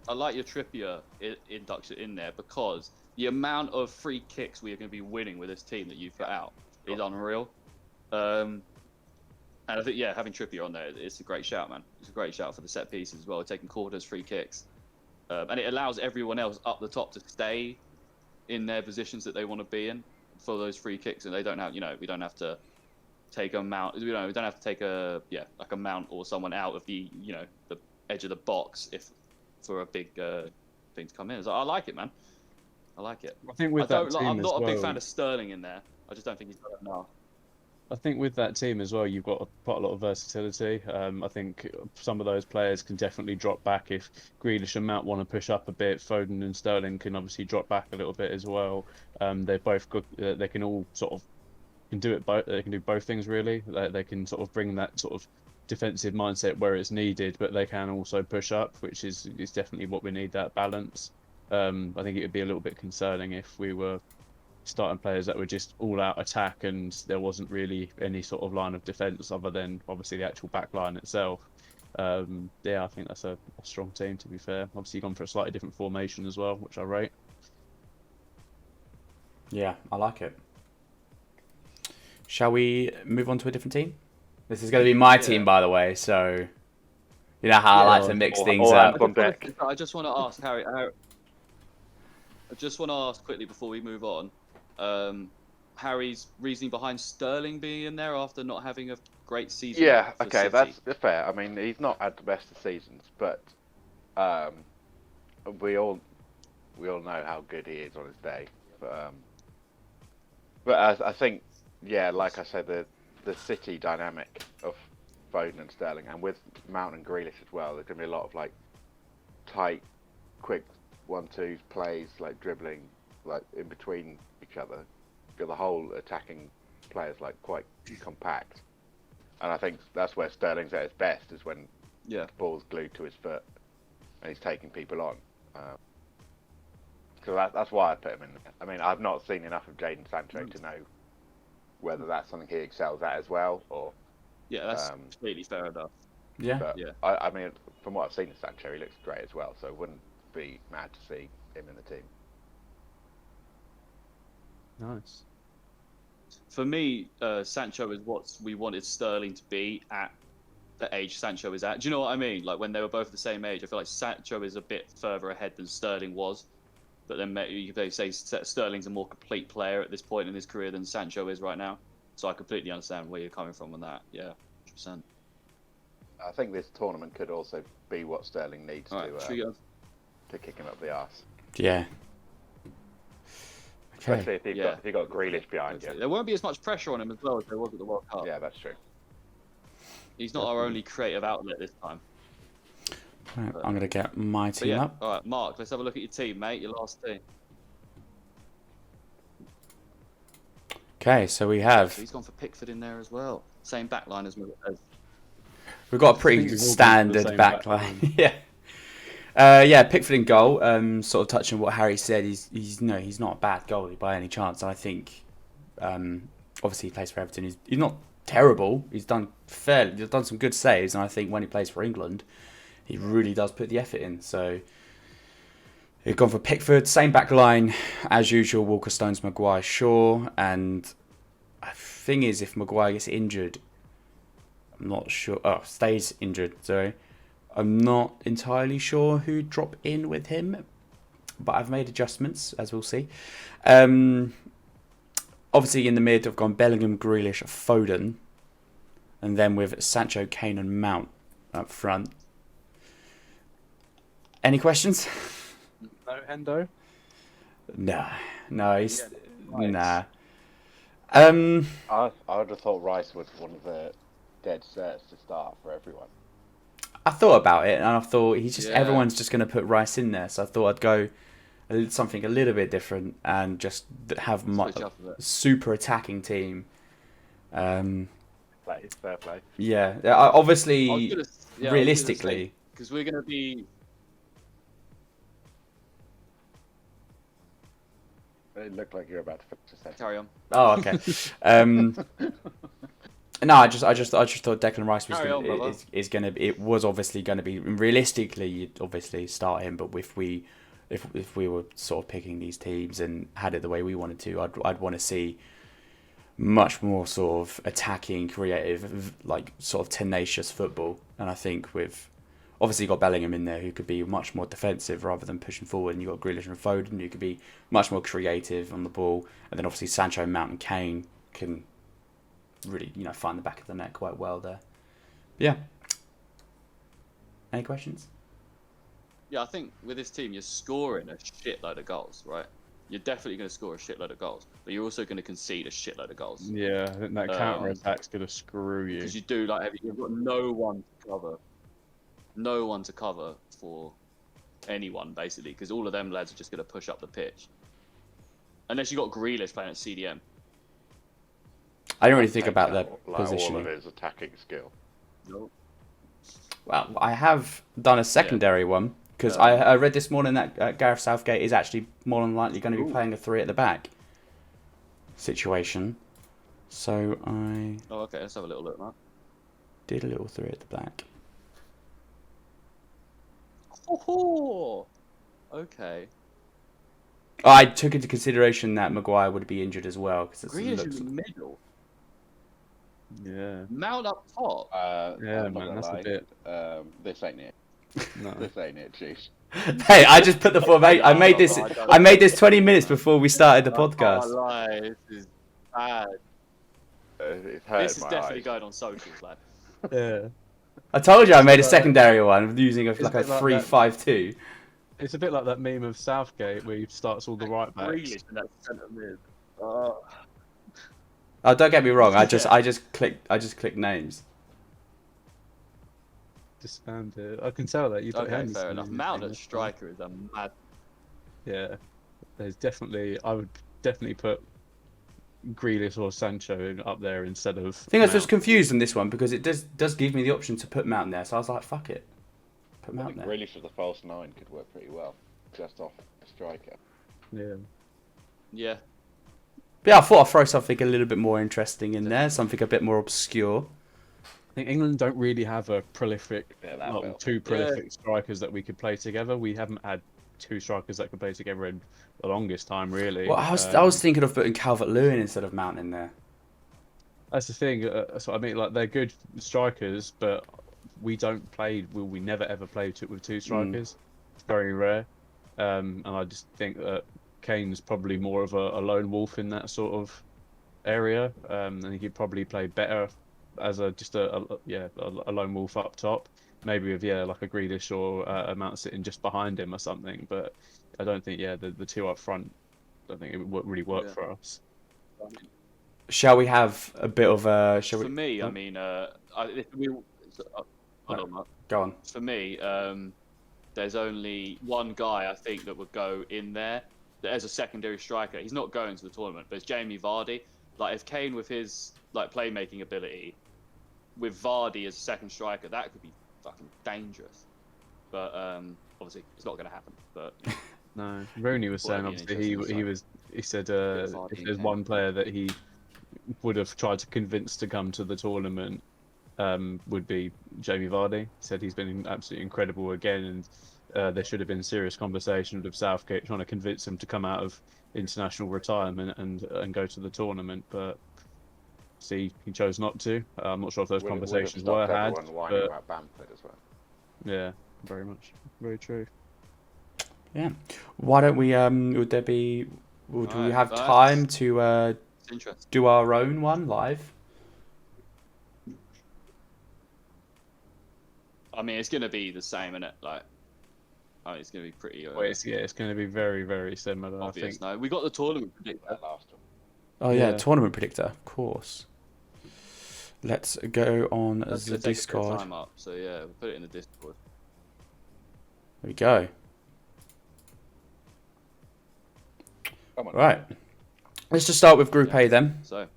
[SPEAKER 1] Trippier induction in there because the amount of free kicks we are going to be winning with this team that you've put out is unreal. And I think having Trippier on there, it's a great shout, man. It's a great shout for the set pieces as well, taking corners, free kicks, and it allows everyone else up the top to stay in their positions that they want to be in for those free kicks, and they don't have, we don't have to take a mount, we don't have to take a mount or someone out of the the edge of the box for a big thing to come in. So I like it, man. I like it.
[SPEAKER 2] I think with that team
[SPEAKER 1] I'm not
[SPEAKER 2] as
[SPEAKER 1] a big
[SPEAKER 2] well,
[SPEAKER 1] fan of Sterling in there. I just don't think he's got it now.
[SPEAKER 2] I think with that team as well, you've got quite a lot of versatility. I think some of those players can definitely drop back if Grealish and Mount want to push up a bit. Foden and Sterling can obviously drop back a little bit as well. They're both good. They can all can do it. They can do both things really. They can sort of bring that sort of defensive mindset where it's needed, but they can also push up, which is definitely what we need. That balance. I think it would be a little bit concerning if we were starting players that were just all out attack and there wasn't really any sort of line of defence other than obviously the actual back line itself. I think that's a strong team, to be fair. Obviously gone for a slightly different formation as well, which I rate.
[SPEAKER 3] Yeah, I like it. Shall we move on to a different team? This is going to be my team, by the way, so you know how I like to mix things up.
[SPEAKER 1] I just want to ask Harry. I just want to ask quickly before we move on. Harry's reasoning behind Sterling being in there after not having a great season.
[SPEAKER 4] Yeah, okay, that's fair. I mean, he's not had the best of seasons, but we all know how good he is on his day. But I think, like I said, the City dynamic of Foden and Sterling, and with Mount and Grealish as well, there's gonna be a lot of tight, quick 1-2s plays, dribbling, in between each other. Got the whole attacking players quite compact, and I think that's where Sterling's at his best, is when the ball's glued to his foot and he's taking people on. So that's why I put him in. I mean, I've not seen enough of Jadon Sancho to know whether that's something he excels at as well, or
[SPEAKER 1] that's completely fair enough.
[SPEAKER 3] But,
[SPEAKER 4] I mean, from what I've seen of Sancho, he looks great as well, so I wouldn't be mad to see him in the team.
[SPEAKER 2] Nice.
[SPEAKER 1] For me, Sancho is what we wanted Sterling to be at the age Sancho is at. Do you know what I mean? When they were both the same age, I feel like Sancho is a bit further ahead than Sterling was. But then they say Sterling's a more complete player at this point in his career than Sancho is right now. So I completely understand where you're coming from on that. Yeah, 100%.
[SPEAKER 4] I think this tournament could also be what Sterling needs to kick him up the arse.
[SPEAKER 3] Yeah.
[SPEAKER 4] Especially if you've got Grealish behind you.
[SPEAKER 1] There won't be as much pressure on him as well as there was at the World Cup.
[SPEAKER 4] Yeah, that's true.
[SPEAKER 1] He's not our only creative outlet this time.
[SPEAKER 3] Right, I'm going to get my team up.
[SPEAKER 1] All right, Mark, let's have a look at your team, mate. Your last team.
[SPEAKER 3] Okay, so we have.
[SPEAKER 1] He's gone for Pickford in there as well. Same backline as.
[SPEAKER 3] We've got a pretty standard backline. Yeah. Pickford in goal. Sort of touching what Harry said. He's not a bad goalie by any chance. And I think, obviously he plays for Everton. He's not terrible. He's done some good saves, and I think when he plays for England, he really does put the effort in. So he's gone for Pickford. Same backline as usual. Walker, Stones, Maguire, Shaw. And the thing is, if Maguire gets injured, I'm not sure. Oh, stays injured. Sorry. I'm not entirely sure who'd drop in with him, but I've made adjustments, as we'll see. Obviously, in the mid, I've gone Bellingham, Grealish, Foden, and then with Sancho, Kane, and Mount up front. Any questions?
[SPEAKER 2] No, Hendo?
[SPEAKER 3] No, he's nah.
[SPEAKER 4] I would have thought Rice was one of the dead certs to start for everyone.
[SPEAKER 3] I thought about it, and I thought everyone's just going to put Rice in there, so I thought I'd go something a little bit different and just have a super attacking team.
[SPEAKER 4] Fair play.
[SPEAKER 3] Yeah, obviously, realistically,
[SPEAKER 1] because we're going to be.
[SPEAKER 4] It looked like you're about to finish a sentence.
[SPEAKER 1] Carry on.
[SPEAKER 3] Oh, okay. No, I just thought Declan Rice was obviously going to be realistically, you'd obviously start him, but if we were sort of picking these teams and had it the way we wanted to, I'd want to see much more sort of attacking, creative, like sort of tenacious football. And I think with obviously you've got Bellingham in there who could be much more defensive rather than pushing forward, and you've got Grealish and Foden who could be much more creative on the ball, and then obviously Sancho, Mount, and Kane can really, find the back of the net quite well there. Yeah. Any questions?
[SPEAKER 1] Yeah, I think with this team, you're scoring a shitload of goals, right? You're definitely going to score a shitload of goals, but you're also going to concede a shitload of goals.
[SPEAKER 2] Yeah, I think that counter attack's going to screw you.
[SPEAKER 1] Because you do you've got no one to cover for anyone basically, because all of them lads are just going to push up the pitch, unless you got Grealish playing at CDM.
[SPEAKER 3] I don't really think about their positioning.
[SPEAKER 4] All of his attacking skill.
[SPEAKER 1] Nope.
[SPEAKER 3] Well, I have done a secondary one, because I read this morning that Gareth Southgate is actually more than likely going to be playing a 3 at the back situation. So I...
[SPEAKER 1] Oh, okay, let's have a little look, Matt.
[SPEAKER 3] Did a little 3 at the back.
[SPEAKER 1] Oh, okay.
[SPEAKER 3] I took into consideration that Maguire would be injured as well.
[SPEAKER 1] Grealish in the middle.
[SPEAKER 2] Yeah.
[SPEAKER 1] Mount up top.
[SPEAKER 2] Yeah, man, that's a bit.
[SPEAKER 4] This ain't it.
[SPEAKER 2] No.
[SPEAKER 4] This ain't it, jeez.
[SPEAKER 3] Hey, I just put the formation. I made this 20 minutes before we started the podcast.
[SPEAKER 1] Oh, lie. This is bad. This is definitely going on socials, lad.
[SPEAKER 2] Yeah.
[SPEAKER 3] I told you I made a secondary one using a 3-5-2.
[SPEAKER 2] It's a bit like that meme of Southgate where he starts all the right backs.
[SPEAKER 1] Grealish in that centre mid.
[SPEAKER 3] Oh, don't get me wrong. I just clicked names.
[SPEAKER 2] Disbanded. I can tell that you put
[SPEAKER 1] Okay, fair enough. Mount at striker is a mad.
[SPEAKER 2] Yeah, I would definitely put Grealish or Sancho up there instead of.
[SPEAKER 3] I think I was just confused on this one because it does give me the option to put Mount there, so I was like, fuck it, put Mount there.
[SPEAKER 4] Grealish as a false 9 could work pretty well, just off a striker.
[SPEAKER 2] Yeah.
[SPEAKER 1] Yeah.
[SPEAKER 3] But yeah, I thought I'd throw something a little bit more interesting in there, something a bit more obscure.
[SPEAKER 2] I think England don't really have a prolific, two prolific strikers that we could play together. We haven't had 2 strikers that could play together in the longest time, really.
[SPEAKER 3] Well, I was thinking of putting Calvert-Lewin instead of Mount in there.
[SPEAKER 2] That's the thing. So I mean, like, they're good strikers, but we never ever play with 2 strikers. It's very rare, and I just think that Kane's probably more of a lone wolf in that sort of area, and he could probably play better as a lone wolf up top. Maybe with like a Grealish or a Mount sitting just behind him or something. But I don't think the 2 up front. I don't think it would really work for us.
[SPEAKER 3] Shall we have a bit of a?
[SPEAKER 1] For me, I mean,
[SPEAKER 3] go on.
[SPEAKER 1] For me, there's only one guy I think that would go in there as a secondary striker. He's not going to the tournament, but it's Jamie Vardy. Like if Kane with his like playmaking ability, with Vardy as a second striker, that could be fucking dangerous. But obviously it's not going to happen. But
[SPEAKER 2] no, Rooney was saying obviously he said if there's one player that he would have tried to convince to come to the tournament, would be Jamie Vardy. He said he's been absolutely incredible again, and there should have been serious conversations with Southgate trying to convince him to come out of international retirement and go to the tournament, but see, he chose not to. I'm not sure if those conversations were had. But
[SPEAKER 4] about Bamford as well.
[SPEAKER 2] Yeah, very much, very true.
[SPEAKER 3] Yeah. Why don't we? Would we have time to do our own one live?
[SPEAKER 1] I mean, it's going to be the same, isn't it? Like, it's going to be pretty.
[SPEAKER 2] It's going to be very, very similar.
[SPEAKER 1] Obvious.
[SPEAKER 2] I think.
[SPEAKER 1] No, we got the tournament predictor
[SPEAKER 4] last one.
[SPEAKER 3] Oh yeah, tournament predictor, of course. Let's go on the Discord.
[SPEAKER 1] Time up, so yeah, we'll put it in the Discord.
[SPEAKER 3] There we go.
[SPEAKER 4] Come on.
[SPEAKER 3] Right. Let's just start with Group A then.
[SPEAKER 1] So,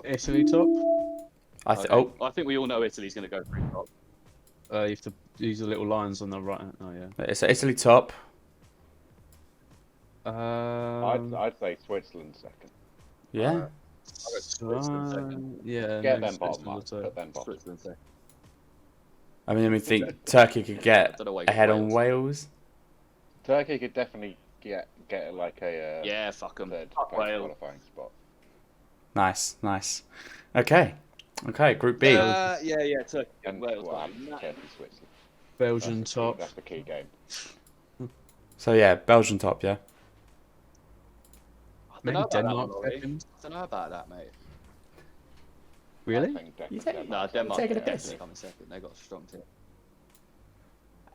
[SPEAKER 2] Italy top.
[SPEAKER 3] I
[SPEAKER 1] think we all know Italy's going to go for top.
[SPEAKER 2] You have to use the little lines on the right. Oh yeah.
[SPEAKER 3] It's Italy top.
[SPEAKER 4] I'd say Switzerland second.
[SPEAKER 3] Yeah.
[SPEAKER 2] Yeah.
[SPEAKER 4] Get them bottom up. Put them bottom.
[SPEAKER 1] Switzerland second.
[SPEAKER 3] I mean, think Turkey could get ahead on Wales.
[SPEAKER 4] Turkey could definitely get like a
[SPEAKER 1] yeah, fuck them.
[SPEAKER 4] Third qualifying spot.
[SPEAKER 3] Nice. Okay, Group B.
[SPEAKER 1] Yeah, Turkey
[SPEAKER 4] And
[SPEAKER 1] Wales.
[SPEAKER 4] Turkey, Switzerland.
[SPEAKER 2] Belgium top.
[SPEAKER 4] That's the key game.
[SPEAKER 3] So yeah, Belgium top. Yeah.
[SPEAKER 2] Maybe Denmark second.
[SPEAKER 1] I don't know about that, mate.
[SPEAKER 2] Really?
[SPEAKER 1] No, Denmark
[SPEAKER 3] taking a
[SPEAKER 1] definitely
[SPEAKER 3] piss.
[SPEAKER 1] coming second. They got a strong team.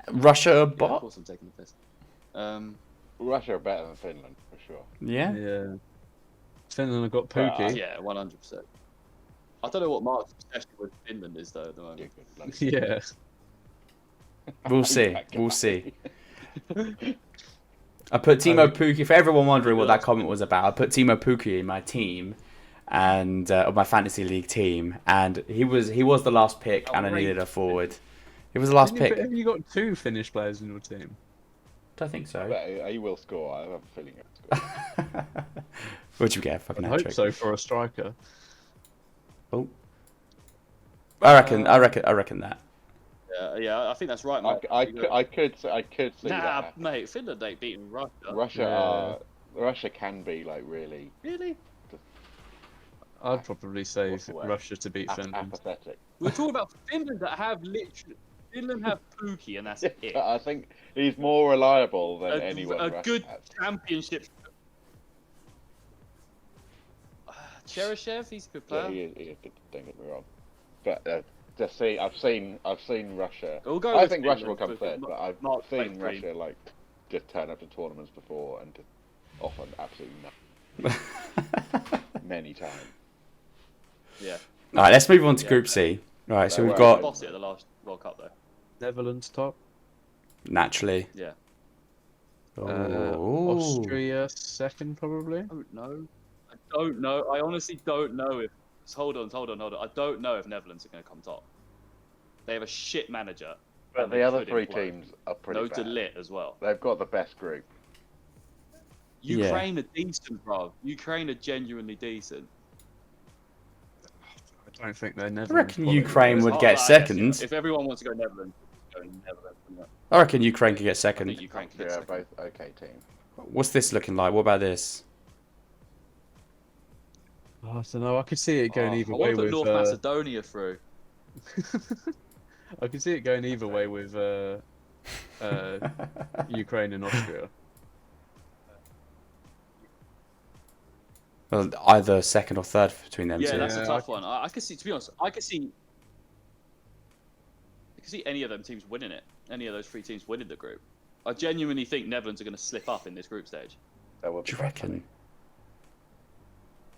[SPEAKER 3] Russia
[SPEAKER 1] Yeah, of
[SPEAKER 3] bot.
[SPEAKER 1] course I'm taking the piss.
[SPEAKER 4] Russia are better than Finland for sure.
[SPEAKER 3] Yeah.
[SPEAKER 2] Yeah. Finland have got Pookie.
[SPEAKER 1] Yeah, 100%. I don't know what Mark's obsession with Finland is though at the moment.
[SPEAKER 2] Yeah.
[SPEAKER 3] We'll see. I put Timo Pukki. For everyone wondering what that comment was about, I put Timo Pukki in my team, and of my fantasy league team, and he was the last pick, and I needed a forward. He was the last pick.
[SPEAKER 2] Have you got 2 Finnish players in your team?
[SPEAKER 3] I think so.
[SPEAKER 4] But he will score. I have a feeling he'll score.
[SPEAKER 3] What'd you get? Fucking
[SPEAKER 2] I hope so for a striker.
[SPEAKER 3] Oh. I reckon that.
[SPEAKER 1] Yeah, I think that's right, Mark.
[SPEAKER 4] I could see that.
[SPEAKER 1] Mate, Finland ain't beating
[SPEAKER 4] Russia. Russia can be like really.
[SPEAKER 1] Really?
[SPEAKER 2] I'd probably say Russia to beat Finland.
[SPEAKER 4] Apathetic.
[SPEAKER 1] We're talking about Finland that have Finland have Pukki, and that's it.
[SPEAKER 4] I think he's more reliable than anyone.
[SPEAKER 1] A
[SPEAKER 4] Russia
[SPEAKER 1] good
[SPEAKER 4] has.
[SPEAKER 1] championship. Cheryshev, he's a good player.
[SPEAKER 4] Yeah, he is good. Don't get me wrong. But just see, I've seen Russia.
[SPEAKER 1] I
[SPEAKER 4] think Russia will come third, but I've seen Russia like just turn up to tournaments before and just offer absolutely nothing. Many times.
[SPEAKER 1] Yeah.
[SPEAKER 3] All right, let's move on to Group C. All right, so we've got
[SPEAKER 1] Bossy at the last World Cup though.
[SPEAKER 2] Netherlands top.
[SPEAKER 3] naturally.
[SPEAKER 1] Yeah.
[SPEAKER 2] Austria second probably.
[SPEAKER 1] I don't know. I honestly don't know if. Hold on. I don't know if Netherlands are going to come top. They have a shit manager.
[SPEAKER 4] But the other 3 teams are pretty bad.
[SPEAKER 1] No Delit as well.
[SPEAKER 4] They've got the best group.
[SPEAKER 1] Ukraine are decent, bro. Ukraine are genuinely decent.
[SPEAKER 2] I don't think they're Netherlands.
[SPEAKER 3] I reckon Ukraine would get second.
[SPEAKER 1] If everyone wants to go Netherlands, go Netherlands.
[SPEAKER 3] I reckon Ukraine could get second.
[SPEAKER 1] I think Ukraine could get second.
[SPEAKER 4] Both okay teams.
[SPEAKER 3] What's this looking like? What about this?
[SPEAKER 2] Oh, I don't know. I could see it going either way
[SPEAKER 1] I want to
[SPEAKER 2] with
[SPEAKER 1] put North Macedonia through.
[SPEAKER 2] I could see it going either way with Ukraine and Austria.
[SPEAKER 3] Well, either second or third between them two.
[SPEAKER 1] Yeah, that's a tough one. I could see, to be honest, I could see any of them teams winning it. Any of those 3 teams winning the group. I genuinely think Netherlands are going to slip up in this group stage.
[SPEAKER 3] Do you reckon?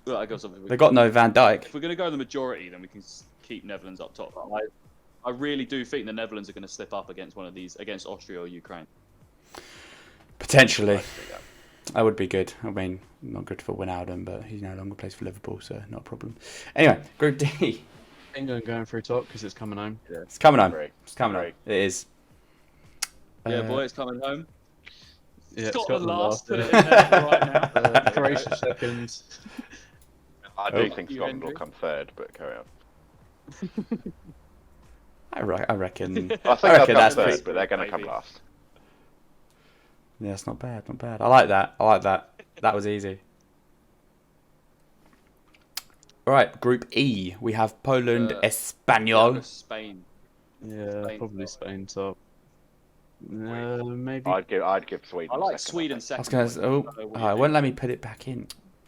[SPEAKER 1] Well, I got something.
[SPEAKER 3] They got no Van Dijk.
[SPEAKER 1] If we're going to go the majority, then we can keep Netherlands up top. I really do think the Netherlands are going to slip up against one of these, against Austria or Ukraine.
[SPEAKER 3] Potentially. That would be good. I mean, not good for Wijnaldum, but he no longer plays for Liverpool, so not a problem. Anyway, Group D.
[SPEAKER 2] England going through top because it's coming home.
[SPEAKER 4] Yeah.
[SPEAKER 3] It's coming home.
[SPEAKER 4] Great.
[SPEAKER 3] It's coming home. It is.
[SPEAKER 1] Yeah, boy, it's coming home.
[SPEAKER 2] Yeah,
[SPEAKER 1] Scotland last.
[SPEAKER 2] yeah.
[SPEAKER 1] Put it in there right now.
[SPEAKER 2] Croatia second.
[SPEAKER 4] I
[SPEAKER 3] Oh.
[SPEAKER 4] do think Scotland will come third, but carry on.
[SPEAKER 3] I reckon.
[SPEAKER 4] I think
[SPEAKER 3] I reckon
[SPEAKER 4] they'll
[SPEAKER 3] that's
[SPEAKER 4] come
[SPEAKER 3] pretty.
[SPEAKER 4] third, but they're going to come
[SPEAKER 1] Maybe.
[SPEAKER 4] last.
[SPEAKER 3] Yeah, it's not bad. Not bad. I like that. I like that. That was easy. All right, Group E. We have Poland,
[SPEAKER 1] Yeah,
[SPEAKER 3] Espanyol.
[SPEAKER 1] Spain.
[SPEAKER 2] Yeah,
[SPEAKER 1] Spain
[SPEAKER 2] probably
[SPEAKER 1] top.
[SPEAKER 2] Spain top. Maybe.
[SPEAKER 4] I'd give Sweden.
[SPEAKER 1] I like
[SPEAKER 4] second,
[SPEAKER 1] Sweden
[SPEAKER 4] I think.
[SPEAKER 1] second.
[SPEAKER 3] I was going to. Oh, it won't let me put it back in.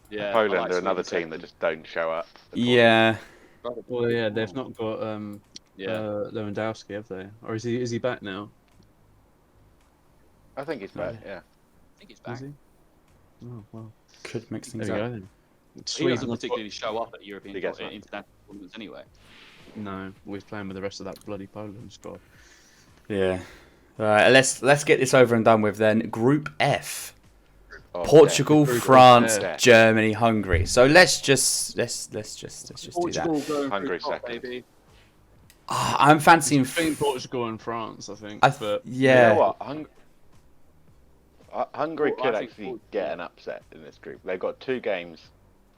[SPEAKER 1] Yeah, I
[SPEAKER 4] Poland
[SPEAKER 1] like
[SPEAKER 4] are
[SPEAKER 1] Sweden
[SPEAKER 4] another team
[SPEAKER 1] second.
[SPEAKER 4] that just don't show up.
[SPEAKER 3] Yeah.
[SPEAKER 2] Well, yeah, they've not got
[SPEAKER 1] Yeah.
[SPEAKER 2] Lewandowski, have they? Or is he back now?
[SPEAKER 4] I think he's back. Yeah.
[SPEAKER 1] I think it's
[SPEAKER 2] Is
[SPEAKER 1] back.
[SPEAKER 2] he? Oh well.
[SPEAKER 3] Could mix
[SPEAKER 2] There
[SPEAKER 3] things
[SPEAKER 2] we
[SPEAKER 3] up.
[SPEAKER 2] go then.
[SPEAKER 1] He
[SPEAKER 2] Sweden.
[SPEAKER 1] doesn't particularly show up at European
[SPEAKER 4] He gets one.
[SPEAKER 1] international tournaments anyway.
[SPEAKER 2] No, we're playing with the rest of that bloody Poland squad.
[SPEAKER 3] Yeah. All right. Let's get this over and done with then. Group F.
[SPEAKER 4] Oh,
[SPEAKER 3] Portugal,
[SPEAKER 2] Group F.
[SPEAKER 3] France,
[SPEAKER 4] Yeah.
[SPEAKER 3] Germany, Hungary. So let's just do that.
[SPEAKER 1] Portugal going
[SPEAKER 4] Hungary
[SPEAKER 1] through top,
[SPEAKER 4] second.
[SPEAKER 1] baby.
[SPEAKER 3] I'm fancying.
[SPEAKER 2] Between Portugal and France, I think.
[SPEAKER 3] but
[SPEAKER 2] but
[SPEAKER 4] You
[SPEAKER 3] yeah.
[SPEAKER 4] know what? Hungary
[SPEAKER 1] Well, I
[SPEAKER 4] could
[SPEAKER 1] think
[SPEAKER 4] actually
[SPEAKER 1] Portugal-
[SPEAKER 4] get an upset in this group. They've got 2 games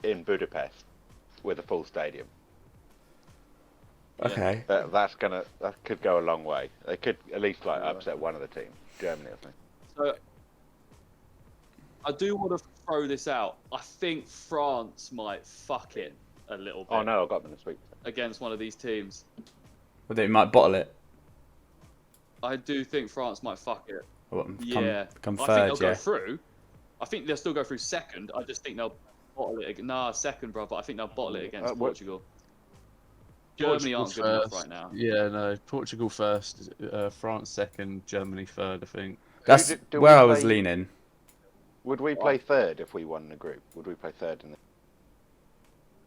[SPEAKER 4] in Budapest with a full stadium.
[SPEAKER 3] Okay.
[SPEAKER 4] That could go a long way. They could at least upset one of the teams, Germany, I think.
[SPEAKER 1] So I do want to throw this out. I think France might fuck it a little bit
[SPEAKER 4] Oh no, I got them this week.
[SPEAKER 1] against one of these teams.
[SPEAKER 3] Well, they might bottle it.
[SPEAKER 1] I do think France might fuck it.
[SPEAKER 3] Come
[SPEAKER 1] Yeah.
[SPEAKER 3] come
[SPEAKER 1] I
[SPEAKER 3] third.
[SPEAKER 1] think they'll
[SPEAKER 3] Yeah.
[SPEAKER 1] go through. I think they'll still go through second. I just think they'll bottle it. Nah, second, bro. But I think they'll bottle it against
[SPEAKER 4] what-
[SPEAKER 1] Portugal. Germany
[SPEAKER 2] Portugal
[SPEAKER 1] aren't good enough
[SPEAKER 2] first.
[SPEAKER 1] right now.
[SPEAKER 2] Yeah, no. Portugal first, France second, Germany third, I think.
[SPEAKER 3] That's
[SPEAKER 4] do
[SPEAKER 3] where
[SPEAKER 4] we
[SPEAKER 3] I was
[SPEAKER 4] play-
[SPEAKER 3] leaning.
[SPEAKER 4] Would we play third if we won the group? Would we play third in the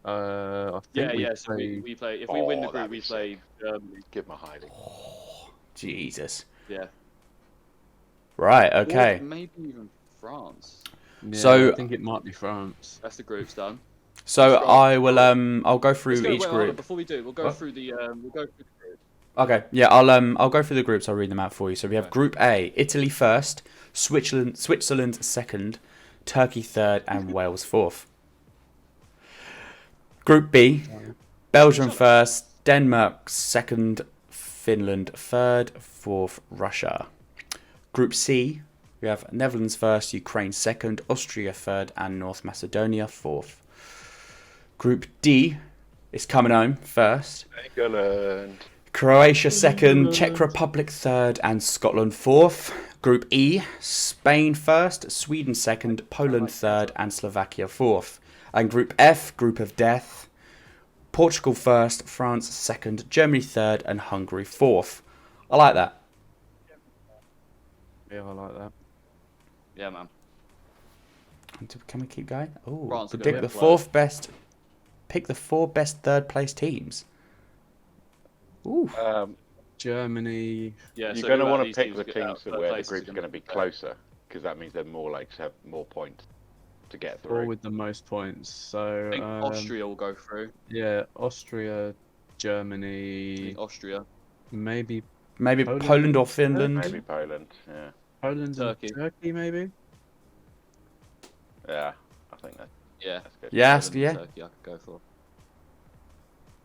[SPEAKER 2] I think
[SPEAKER 1] Yeah,
[SPEAKER 2] we
[SPEAKER 1] yeah. So
[SPEAKER 2] play-
[SPEAKER 1] we play. If we win the
[SPEAKER 4] Oh,
[SPEAKER 1] group,
[SPEAKER 4] that'd
[SPEAKER 1] we
[SPEAKER 4] be
[SPEAKER 1] play
[SPEAKER 4] sick.
[SPEAKER 1] Germany.
[SPEAKER 4] give them a hiding?
[SPEAKER 3] Jesus.
[SPEAKER 1] Yeah.
[SPEAKER 3] Right.
[SPEAKER 1] Or
[SPEAKER 3] Okay.
[SPEAKER 1] maybe even France.
[SPEAKER 2] Yeah,
[SPEAKER 3] So-
[SPEAKER 2] I think it might be France.
[SPEAKER 1] That's the group's done.
[SPEAKER 3] So
[SPEAKER 1] Let's go.
[SPEAKER 3] I will. I'll go through
[SPEAKER 1] Let's go,
[SPEAKER 3] each
[SPEAKER 1] wait, hold on,
[SPEAKER 3] group.
[SPEAKER 1] before we do, we'll go
[SPEAKER 3] What?
[SPEAKER 1] through the. We'll go through the group.
[SPEAKER 3] Okay. Yeah. I'll go through the groups. I'll read them out for you. So we have
[SPEAKER 1] Okay.
[SPEAKER 3] Group A: Italy first, Switzerland second, Turkey third, and Wales fourth. Group B: Belgium first, Denmark second, Finland third, fourth Russia. Group C: we have Netherlands first, Ukraine second, Austria third, and North Macedonia fourth. Group D is coming home first.
[SPEAKER 4] England.
[SPEAKER 3] Croatia second, Czech Republic third, and Scotland fourth. Group E: Spain first, Sweden second, Poland third, and Slovakia fourth. And Group F, Group of Death: Portugal first, France second, Germany third, and Hungary fourth. I like that.
[SPEAKER 2] Yeah, I like that.
[SPEAKER 1] Yeah, man.
[SPEAKER 3] Can we keep going? Oh,
[SPEAKER 1] France are gonna
[SPEAKER 3] predict the
[SPEAKER 1] get
[SPEAKER 3] fourth best. Pick the 4 best third place teams. Ooh.
[SPEAKER 2] Germany.
[SPEAKER 1] Yeah.
[SPEAKER 4] You're
[SPEAKER 1] so
[SPEAKER 4] going to
[SPEAKER 1] who out
[SPEAKER 4] want
[SPEAKER 1] of
[SPEAKER 4] to
[SPEAKER 1] these
[SPEAKER 4] pick
[SPEAKER 1] teams
[SPEAKER 4] the
[SPEAKER 1] get
[SPEAKER 4] teams
[SPEAKER 1] out? Third
[SPEAKER 4] where the
[SPEAKER 1] place is
[SPEAKER 4] group's
[SPEAKER 1] gonna
[SPEAKER 4] going to be
[SPEAKER 1] fair.
[SPEAKER 4] closer, because that means they're more likely to have more points to get
[SPEAKER 2] Or
[SPEAKER 4] through.
[SPEAKER 2] with the most points. So
[SPEAKER 1] I think Austria will go through.
[SPEAKER 2] Yeah, Austria,
[SPEAKER 1] I
[SPEAKER 2] Germany,
[SPEAKER 1] think Austria.
[SPEAKER 2] maybe
[SPEAKER 3] Maybe
[SPEAKER 2] Poland?
[SPEAKER 3] Poland or Finland.
[SPEAKER 4] Maybe Poland. Yeah,
[SPEAKER 2] Poland,
[SPEAKER 1] Turkey.
[SPEAKER 2] and Turkey, maybe.
[SPEAKER 4] yeah, I think
[SPEAKER 1] Yeah.
[SPEAKER 4] that's good.
[SPEAKER 3] Yes,
[SPEAKER 1] Poland and
[SPEAKER 3] yeah.
[SPEAKER 1] Turkey I could go for.